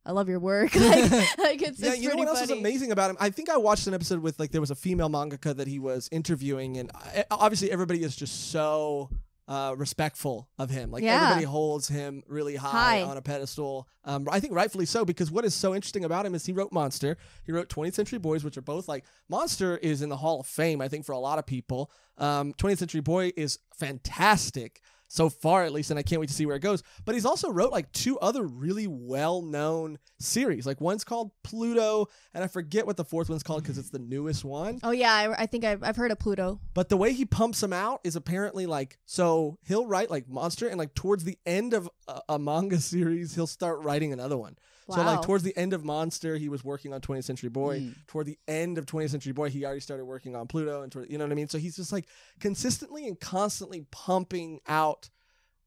"I love your work." It's you know what else is funny. amazing about him? I think I watched an episode with like there was a female mangaka that he was interviewing, and obviously everybody is just so respectful of him. Like everybody holds him really high on a pedestal. I think rightfully so, because what is so interesting about him is he wrote Monster. He wrote 20th Century Boys, which are both like, Monster is in the Hall of Fame, I think, for a lot of people. 20th Century Boy is fantastic so far, at least, and I can't wait to see where it goes. But he's also wrote like 2 other really well-known series. Like one's called Pluto, and I forget what the 4th one's called because it's the newest one. Oh yeah, I think I've heard of Pluto. But the way he pumps them out is apparently like, so he'll write like Monster, and like towards the end of a manga series, he'll start writing another one. Wow. So like towards the end of Monster, he was working on 20th Century Boy. Toward the end of 20th Century Boy, he already started working on Pluto, and you know what I mean? So he's just like consistently and constantly pumping out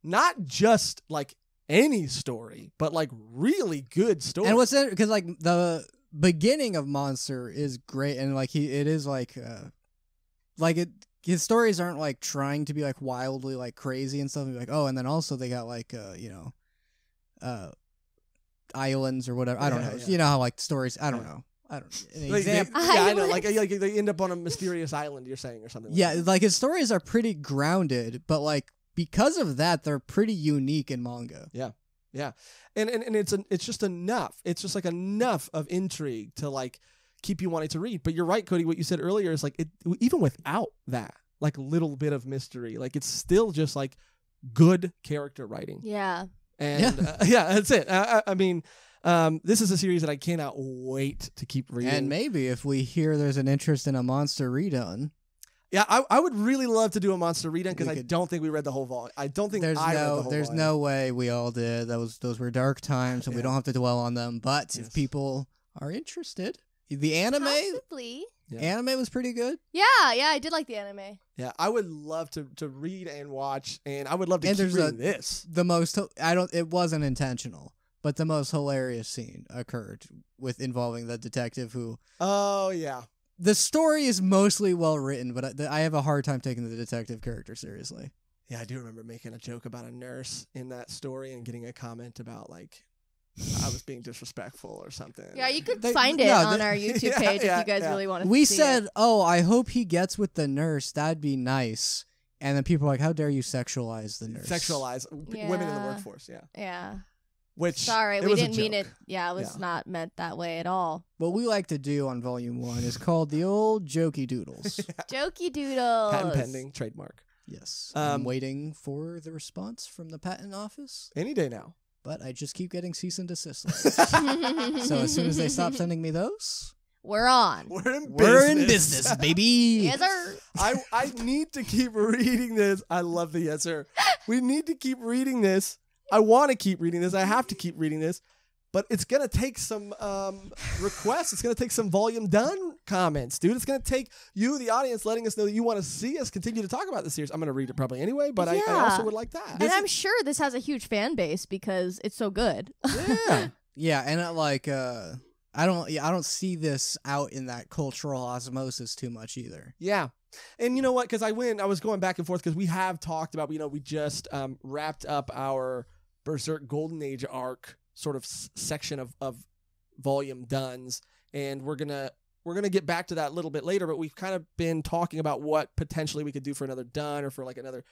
not just like any story, but like really good stories. And what's it? Because like the beginning of Monster is great, and like it is like his stories aren't like trying to be like wildly like crazy and stuff. Like and then also they got like islands or whatever. I don't know. Yeah. You know how like stories. I don't know. An example. I know. Like they end up on a mysterious island. You're saying or something. Yeah, like his stories are pretty grounded, but like because of that, they're pretty unique in manga. Yeah. And it's just enough. It's just like enough of intrigue to like keep you wanting to read. But you're right, Cody. What you said earlier is like even without that like little bit of mystery, like it's still just like good character writing. Yeah. And that's it. I mean, this is a series that I cannot wait to keep reading. And maybe if we hear there's an interest in a Monster redone. Yeah, I would really love to do a Monster redone because I don't think we read the whole volume. I don't think read the whole volume. There's no way we all did. Those were dark times, and we don't have to dwell on them. But if people are interested, The anime, Possibly. Yeah. anime was pretty good. Yeah, I did like the anime. Yeah, I would love to read and watch, and I would love to And keep there's reading this. The most it wasn't intentional, but the most hilarious scene occurred involving the detective who. Oh yeah. The story is mostly well written, but I have a hard time taking the detective character seriously. Yeah, I do remember making a joke about a nurse in that story and getting a comment about like I was being disrespectful or something. Yeah, you could find it on our YouTube page if you guys really want to We see said, it. "Oh, I hope he gets with the nurse. That'd be nice." And then people are like, "How dare you sexualize the nurse?" Sexualize women in the workforce. Yeah. Yeah. Which Sorry, we was a didn't mean joke. it. Yeah, it was not meant that way at all. What we like to do on Volume 1 is called the old jokey doodles. Jokey doodles. Patent pending, trademark. Yes. I'm waiting for the response from the patent office, Any day now. but I just keep getting cease and desist letters. So as soon as they stop sending me those, We're on. we're in business, baby. Yes, sir. I need to keep reading this. I love the yes sir. We need to keep reading this. I want to keep reading this. I have to keep reading this. But it's going to take some requests. It's going to take some volume done comments, dude. It's going to take you, the audience, letting us know that you want to see us continue to talk about the series. I'm going to read it probably anyway, but I also would like that. And I'm sure this has a huge fan base because it's so good. Yeah. Yeah, and I don't see this out in that cultural osmosis too much either. Yeah. And you know what? Because I was going back and forth because we have talked about, we just wrapped up our Berserk Golden Age arc sort of section of volume dones, and we're gonna get back to that a little bit later, but we've kind of been talking about what potentially we could do for another done or for like another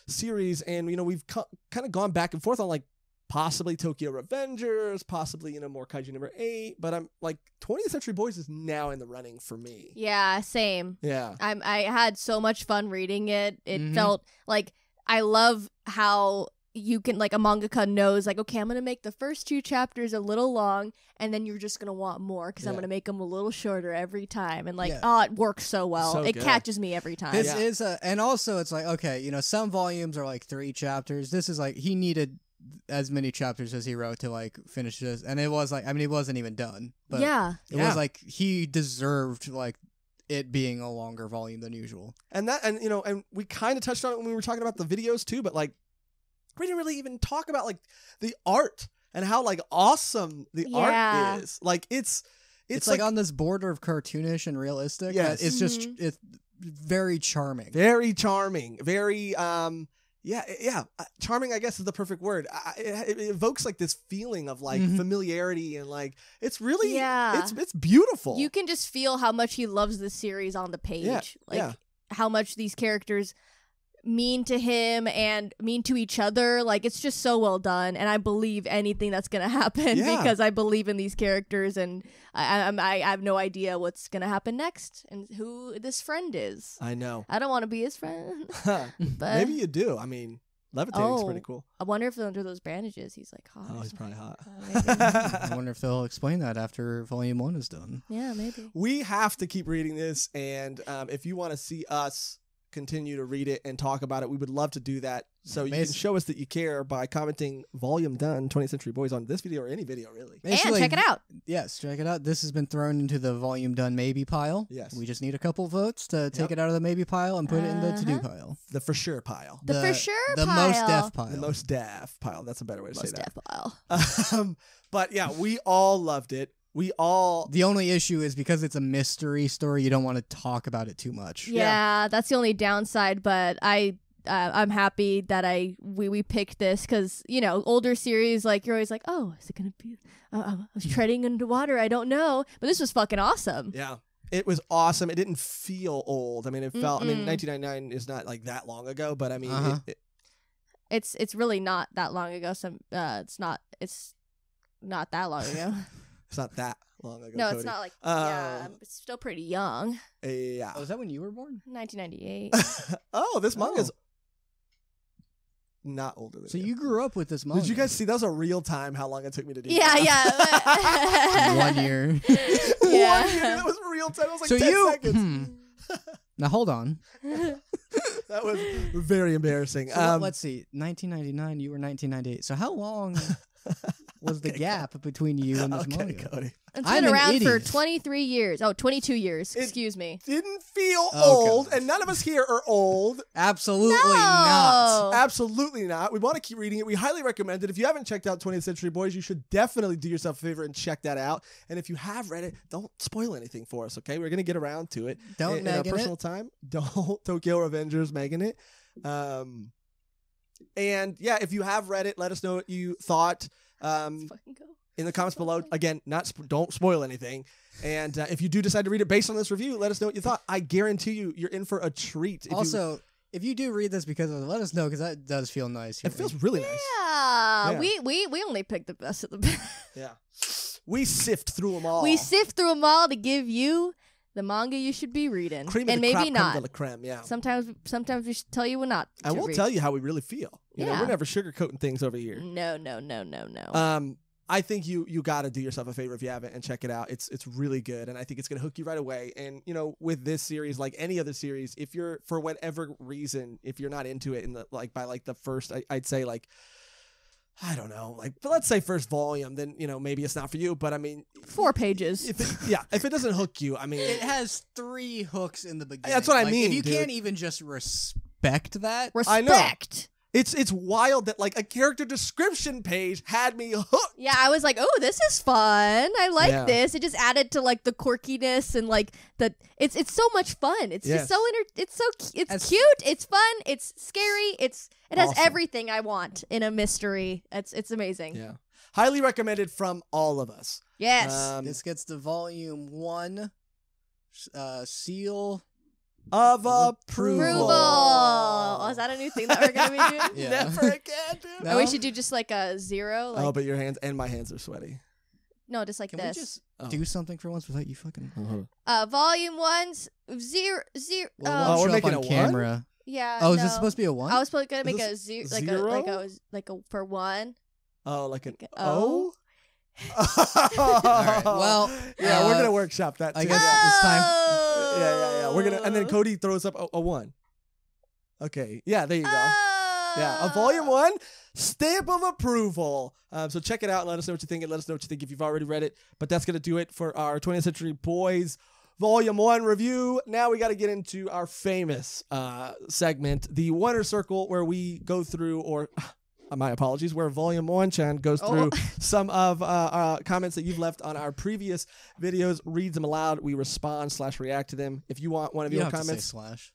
series, and we've kind of gone back and forth on like possibly Tokyo Revengers, possibly more Kaiju number 8, but I'm like 20th Century Boys is now in the running for me. Yeah, same. Yeah. I had so much fun reading it. It felt like I love how you can, like, a mangaka knows, like, okay, I'm going to make the first 2 chapters a little long, and then you're just going to want more because I'm going to make them a little shorter every time. And, like, it works so well. So it good. catches me every time. This is and also it's like, okay, some volumes are like 3 chapters. This is like, he needed as many chapters as he wrote to like finish this. And it was like, I mean, it wasn't even done. But it was like, he deserved like it being a longer volume than usual. And we kind of touched on it when we were talking about the videos too, but like, we didn't really even talk about like the art and how like awesome the art is. Like it's like on this border of cartoonish and realistic. Yes. It's just it's very charming. Very charming. Very charming, I guess, is the perfect word. It evokes like this feeling of like familiarity and like it's really it's beautiful. You can just feel how much he loves the series on the page. How much these characters mean to him and mean to each other. Like, it's just so well done, and I believe anything that's gonna happen because I believe in these characters, and I have no idea what's gonna happen next and who this friend is. I know. I don't want to be his friend. But maybe you do. I mean, levitating's pretty cool. I wonder if under those bandages he's like hot. Oh, he's probably hot. I wonder if they'll explain that after volume 1 is done. Yeah, maybe. We have to keep reading this, and if you want to see us continue to read it and talk about it, we would love to do that. So you can show us that you care by commenting volume done 20th Century Boys on this video or any video really. Basically, and check it out. Yes, check it out. This has been thrown into the volume done maybe pile. Yes. We just need a couple votes to take it out of the maybe pile and put it in the to do pile. The for sure pile. The for sure the pile. most deaf pile. The most deaf pile. That's a better way to say that. Most deaf pile. But yeah, we all loved it. The only issue is because it's a mystery story, you don't want to talk about it too much. Yeah, that's the only downside, but I'm happy that we picked this because, older series, like, you're always like, oh, is it going to be, I was treading into water, I don't know, but this was fucking awesome. Yeah. It was awesome. It didn't feel old. I mean, it felt, 1999 is not like that long ago, but I mean, it's really not that long ago. It's not that long ago. It's not that long ago. No, Cody. it's not like, I'm still pretty young. Yeah. Oh, is that when you were born? 1998. Oh, this manga's not older than So you grew up with this manga. Did you guys see? That was a real time how long it took me to do Yeah. 1 year. Yeah. 1 year. That was real time. It was like So 10 seconds. Now hold on. That was very embarraring. So let's see. 1999, you were 1998. So how long was the gap between you and this Okay, manga. Cody. It's I'm been an around for idiot. 23 years. Oh, 22 years. Excuse me. Didn't feel Oh, old, God. and none of us here are old. Absolutely not. No. Absolutely not. We want to keep reading it. We highly recommend it. If you haven't checked out 20th Century Boys, you should definitely do yourself a favor and check that out. And if you have read it, don't spoil anything for us, okay? We're going to get around to it. Don't in our Megan personal it. time. Don't Tokyo Revengers Megan it. And yeah, if you have read it, let us know what you thought. Let's fucking go. In the comments below. Again, don't spoil anything. And if you do decide to read it based on this review, let us know what you thought. I guarantee you're in for a treat. Also, if you do read this because of it, let us know because that does feel nice. It feels really nice. Yeah. Yeah. We only pick the best of the best. Yeah. We sift through them all. We sift through them all to give you the manga you should be reading. Cream of and the crop, maybe creme not. de la creme, yeah. Sometimes we should tell you what not. And to we'll read. tell you how we really feel. You know, Yeah. we're never sugarcoating things over here. No. I think you got to do yourself a favor if you haven't and check it out. It's really good, and I think it's going to hook you right away. And you know, with this series, like any other series, if you're for whatever reason, if you're not into it in the by the first, I'd say I don't know, but let's say first volume, then you know maybe it's not for you. But I mean, 4 pages. if it doesn't hook you, I mean, It has 3 hooks in the beginning. That's what I mean, If you dude. can't even just respect that, I know. Respect. It's wild that like a character description page had me hooked. Yeah, I was like, oh, this is fun. I like Yeah. this. It just added to like the quirkiness and like it's so much fun. It's Yes. just so it's As- cute. It's fun. It's scary. It has Awesome. everything I want in a mystery. It's amazing. Yeah, highly recommended from all of us. Yes. this gets the volume 1 seal. Of Approval. approval. Oh, is that a new thing that we're gonna be doing? Yeah. Never again, dude. No? Or we should do just like a 0. Like, Oh, but your hands and my hands are sweaty. no, just like Can this. we just Oh. do something for once without you fucking? Volume 1's 0. Well, Oh, it won't we're show up making on a 1? camera. Yeah. Oh, is no. this supposed to be a 1? I was supposed to make Is a this 0, like a for 1. Oh, like an Like an O? O? right, well, yeah, we're gonna workshop that too. I guess yeah. it's time. Yeah. We're gonna, and then Cody throws up a 1. Okay, yeah, there you go. Yeah, a volume 1 stamp of approval. So check it out and let us know what you think. And let us know what you think if you've already read it. But that's gonna do it for our 20th Century Boys Volume 1 review. Now we got to get into our famous segment, the Wonder Circle, where we go through, or my apologies, where Volume 1-chan goes through some of comments that you've left on our previous videos, reads them aloud, we respond/react to them. If you want one of You your don't have to say comments, slash.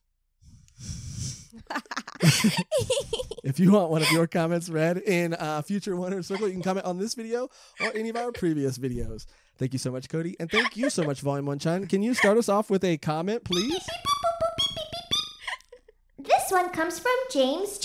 if you want one of your comments read in future Wonder Circle, you can comment on this video or any of our previous videos. Thank you so much, Cody, and thank you so much, Volume 1-chan. Can you start us off with a comment, please? This one comes from James.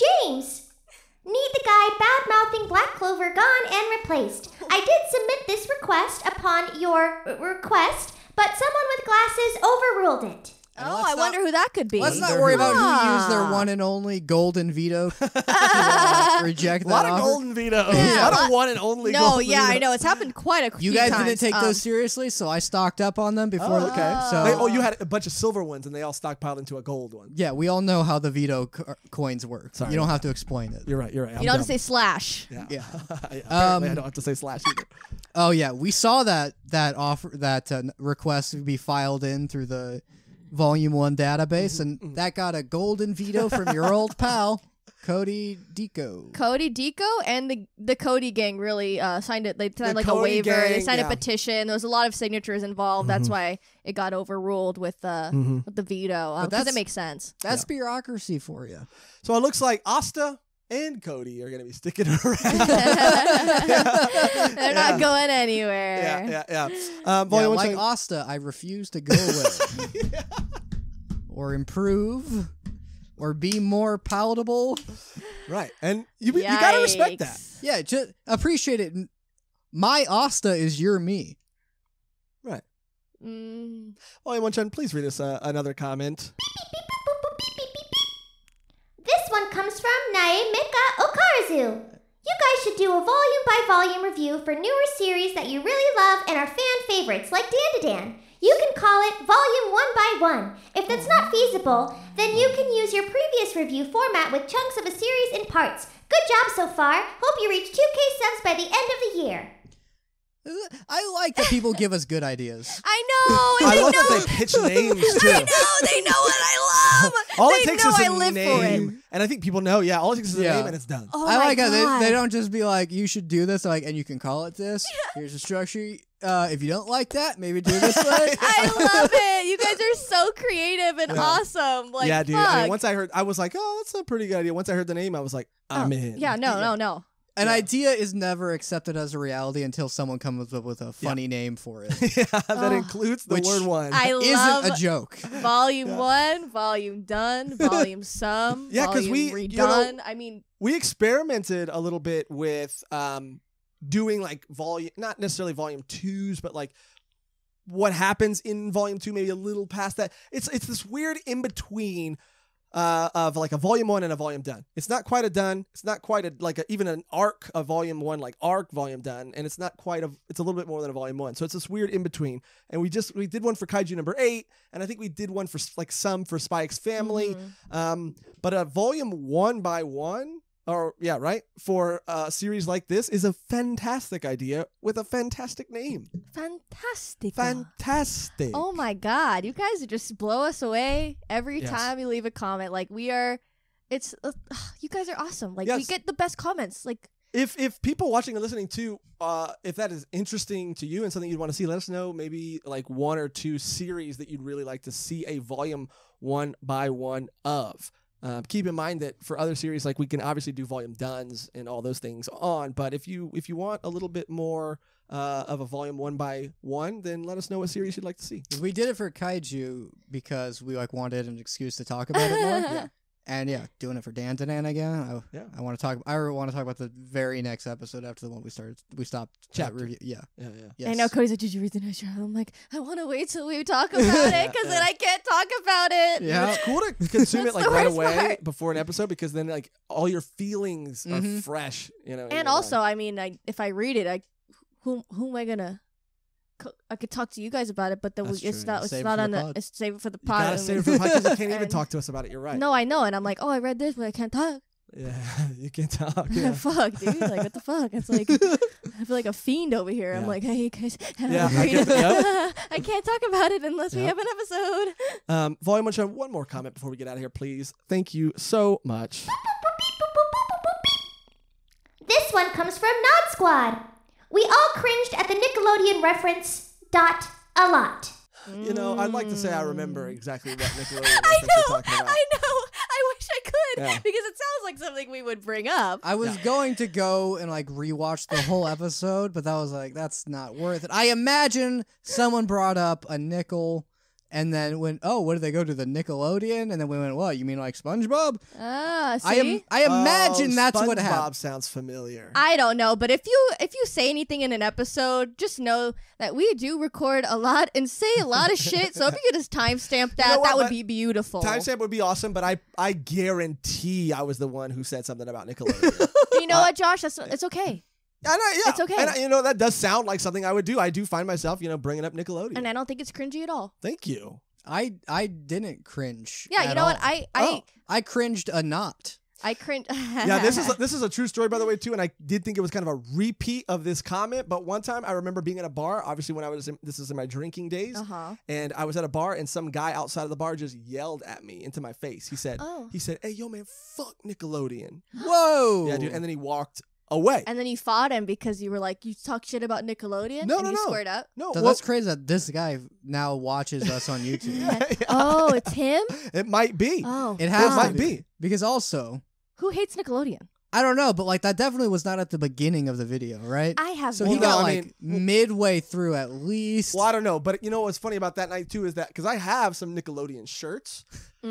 Need the guy bad-mouthing Black Clover gone and replaced. I did submit this request upon your request, but someone with glasses overruled it. And Oh, let's I not- wonder who that could be. Let's not worry about who used their Ah. one and only golden veto to reject A that lot of offer. golden vetoes. Yeah, a lot of one and only No, golden yeah, I vetoes. know. It's happened quite a few You guys times. didn't take those seriously, so I stocked up on them before. Oh, okay. So You had a bunch of silver ones, and they all stockpiled into a gold one. yeah, we all know how the veto coins work. Sorry You don't about have to explain it. You're right. You don't have to say slash. Yeah. Yeah. Apparently, I don't have to say slash either. Oh yeah, we saw that offer request to be filed in through the Volume 1 database, and that got a golden veto from your old pal Cody Deco. Cody Deco and the Cody gang really signed it. They signed like a Cody waiver. They gang, signed yeah. a petition. There was a lot of signatures involved. That's why it got overruled with the veto. Because that's- it makes sense. That's bureaucracy for you. So it looks like Asta and Cody are going to be sticking around. They're not going anywhere. Yeah. Yeah, Volume like 1-chan. Asta, I refuse to go away. Or improve, or be more palatable. Right. And you got to respect that. Yikes. Yeah, just appreciate it. My Asta is your me. Right. Mm. Volume 1-chan, please read us another comment. This one comes from Naemika Okarazu. You guys should do a volume-by-volume review for newer series that you really love and are fan favorites, like Dandadan. You can call it Volume 1 by 1. If that's not feasible, then you can use your previous review format with chunks of a series in parts. Good job so far. Hope you reach 2K subs by the end of the year. I like that people give us good ideas. I know. I And love they know. that they pitch names too. I know. They know what I love. All they it takes know is I a live for name, it. and I think people know. Yeah, all it takes is a Yeah. name, and it's done. Oh I my like how God. they don't just be like, you should do this, like, and you can call it this. Here's the structure. If you don't like that, maybe do it this way. I love it. You guys are so creative and awesome. Like, yeah, dude. fuck. I mean, once I heard, I was like, oh, that's a pretty good idea. Once I heard the name, I was like, I'm in. Yeah, no. An idea is never accepted as a reality until someone comes up with a funny name for it. Yeah, that includes the Which word one. I love Isn't a joke. volume 1, volume done, volume some, Yeah, 'cause volume we, redone. you know, I mean, we experimented a little bit with doing like volume, not necessarily volume 2s, but like what happens in volume 2, maybe a little past that. It's this weird in between of like a volume 1 and a volume done. It's not quite a done. It's not quite even an arc of volume 1, like arc volume done, and it's not quite it's a little bit more than a volume 1. So it's this weird in between. And we did one for Kaiju number 8, and I think we did one for like some for Spy X Family. But a volume 1 by 1. For a series like this is a fantastic idea with a fantastic name. Fantastic. oh my God, you guys just blow us away every Yes. time you leave a comment. Like, you guys are awesome. Like, we Yes. get the best comments. Like, If people watching and listening too, if that is interesting to you and something you'd want to see, let us know. Maybe like 1 or 2 series that you'd really like to see a volume 1 by 1 of. Keep in mind that for other series, like we can obviously do volume dones and all those things on. But if you want a little bit more of a volume 1 by 1, then let us know what series you'd like to see. We did it for Kaiju because we like wanted an excuse to talk about it more. Yeah. And doing it for Dan again. Yeah. I want to talk about the very next episode after the one we stopped Chapter. review. Yeah. Yeah. I know Cody's like, did you read the next chapter? I'm like, I want to wait till we talk about it because then I can't talk about it. Yeah. It's cool to consume it That's like the right worst away part. before an episode, because then like all your feelings are fresh, in your And also, mind. I mean, if I read it, who am I gonna? I could talk to you guys about it, but then That's it's true. not. It's Save it not for on the the. pod. It's save it for the you pod. gotta save it for the podcast. You can't even And- talk to us about it. You're right. No, I know, and I'm like, oh, I read this, but I can't talk. Yeah, you can't talk. Yeah. Fuck, dude. Like, what the fuck? It's like I feel like a fiend over here. I'm Yeah. like, hey, guys, Yeah, I read get it. that. I can't talk about it unless we Yep. have an episode. Volume 1 show. One more comment before we get out of here, please. Thank you so much. This one comes from Nod Squad. We all cringed at the Nickelodeon reference. A lot. You know, I'd like to say I remember exactly what Nickelodeon I reference you're know. talking about. I know. I wish I could Yeah. because it sounds like something we would bring up. I was going to go and like rewatch the whole episode, but that was like, that's not worth it. I imagine someone brought up a nickel and then went, oh, what did they go to the Nickelodeon? And then we went, what, you mean like SpongeBob? See? I imagine that's what SpongeBob happened. sounds familiar. I don't know, but if you say anything in an episode, just know that we do record a lot and say a lot of shit. So if you could just timestamp that, know what, that would but be beautiful. Timestamp would be awesome, but I guarantee I was the one who said something about Nickelodeon. You know what, Josh? It's okay. I know, yeah. It's okay. And that does sound like something I would do. I do find myself, bringing up Nickelodeon. And I don't think it's cringy at all. Thank you. I didn't cringe. Yeah, you at know all. what? I cringed a not. I cringe. Yeah, this is a true story, by the way, too. And I did think it was kind of a repeat of this comment. But one time I remember being at a bar, obviously when this is in my drinking days. Uh-huh. And I was at a bar and some guy outside of the bar just yelled at me into my face. He said, Oh. hey, yo, man, fuck Nickelodeon. Whoa. Yeah, dude. And then he walked away. And then you fought him because you were like, you talk shit about Nickelodeon? No, and no, you no. squared up? No, So that's crazy that this guy now watches us on YouTube. Yeah. Oh, it's him? It might be. Oh. It has might to be. Because also, Who hates Nickelodeon? I don't know, but like that definitely was not at the beginning of the video, right? I have So no he Well, got no, I like mean- midway through at least. Well, I don't know. But you know what's funny about that night, too, is that because I have some Nickelodeon shirts.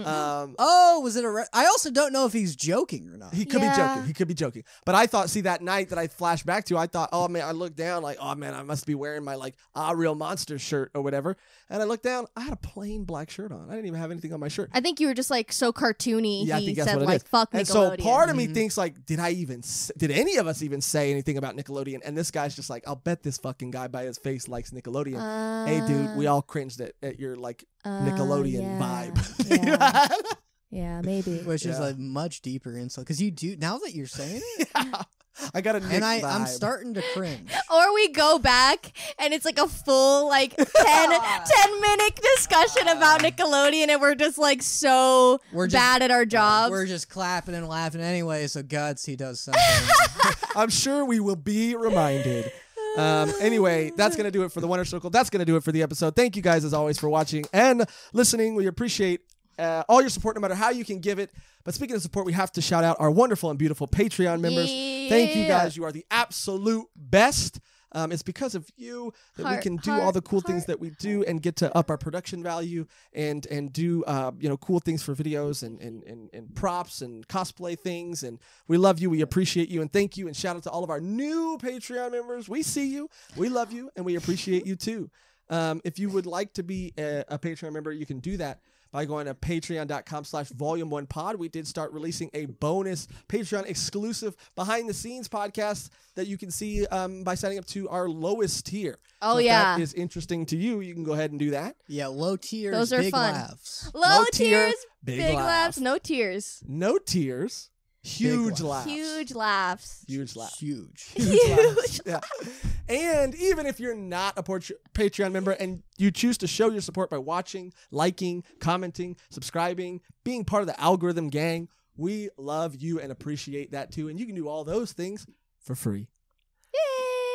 Oh, was it a? I also don't know if he's joking or not. He could Yeah. be joking. He could be joking. But I thought, that night that I flashed back to, I thought, oh, man, I looked down like, oh, man, I must be wearing my like, Real Monster shirt or whatever. And I looked down, I had a plain black shirt on. I didn't even have anything on my shirt. I think you were just like so cartoony. Yeah, I He think that's said what it like, is. fuck And Nickelodeon. so part of me thinks like, did any of us even say anything about Nickelodeon? And this guy's just like, I'll bet this fucking guy by his face likes Nickelodeon. Hey, dude, we all cringed at your like Nickelodeon yeah. vibe. Yeah. Yeah, maybe. Which is a much deeper insult. Because you do, now that you're saying it, I got a Nick and vibe. I'm starting to cringe. Or we go back and it's like a full 10-minute discussion about Nickelodeon and we're just like so bad at our jobs. We're just clapping and laughing anyway, so Guts, he does something. I'm sure we will be reminded. Anyway, that's going to do it for the Wonder Circle. That's going to do it for the episode. Thank you guys, as always, for watching and listening. We appreciate all your support, no matter how you can give it. But speaking of support, we have to shout out our wonderful and beautiful Patreon members. Yeah. Thank you guys. You are the absolute best. It's because of you that we can do all the cool things that we do and get to up our production value and do cool things for videos and props and cosplay things. And we love you. We appreciate you. And thank you. And shout out to all of our new Patreon members. We see you. We love you. And we appreciate you too. If you would like to be a Patreon member, you can do that by going to patreon.com/volume1pod. We did start releasing a bonus Patreon exclusive behind the scenes podcast that you can see by signing up to our lowest tier. Oh, so if yeah. that is interesting to you, you can go ahead and do that. Yeah, low tiers, Those are big fun. laughs. Low tier, tears, big laughs, no tears. No tears, huge laughs. Huge laughs. Huge laughs. Huge. Huge. Yeah. And even if you're not a Patreon member and you choose to show your support by watching, liking, commenting, subscribing, being part of the algorithm gang, we love you and appreciate that too. And you can do all those things for free.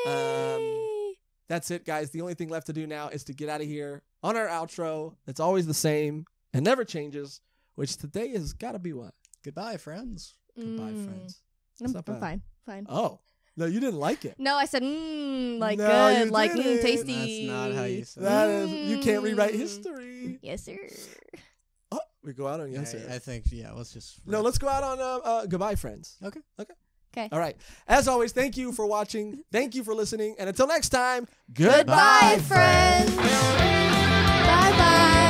Yay! That's it, guys. The only thing left to do now is to get out of here on our outro. It's always the same and never changes, which today has got to be what? Goodbye, friends. Goodbye, friends. I'm not bad. fine. Oh. No, you didn't like it. No, I said, No, good, you like, didn't. tasty. That's not how you say That it. is, you can't rewrite history. Yes, sir. Oh, we go out on yes, sir. I think, let's just... No, let's go out on goodbye, friends. Okay. Okay. All right. As always, thank you for watching. Thank you for listening. And until next time, Goodbye, friends. Bye-bye.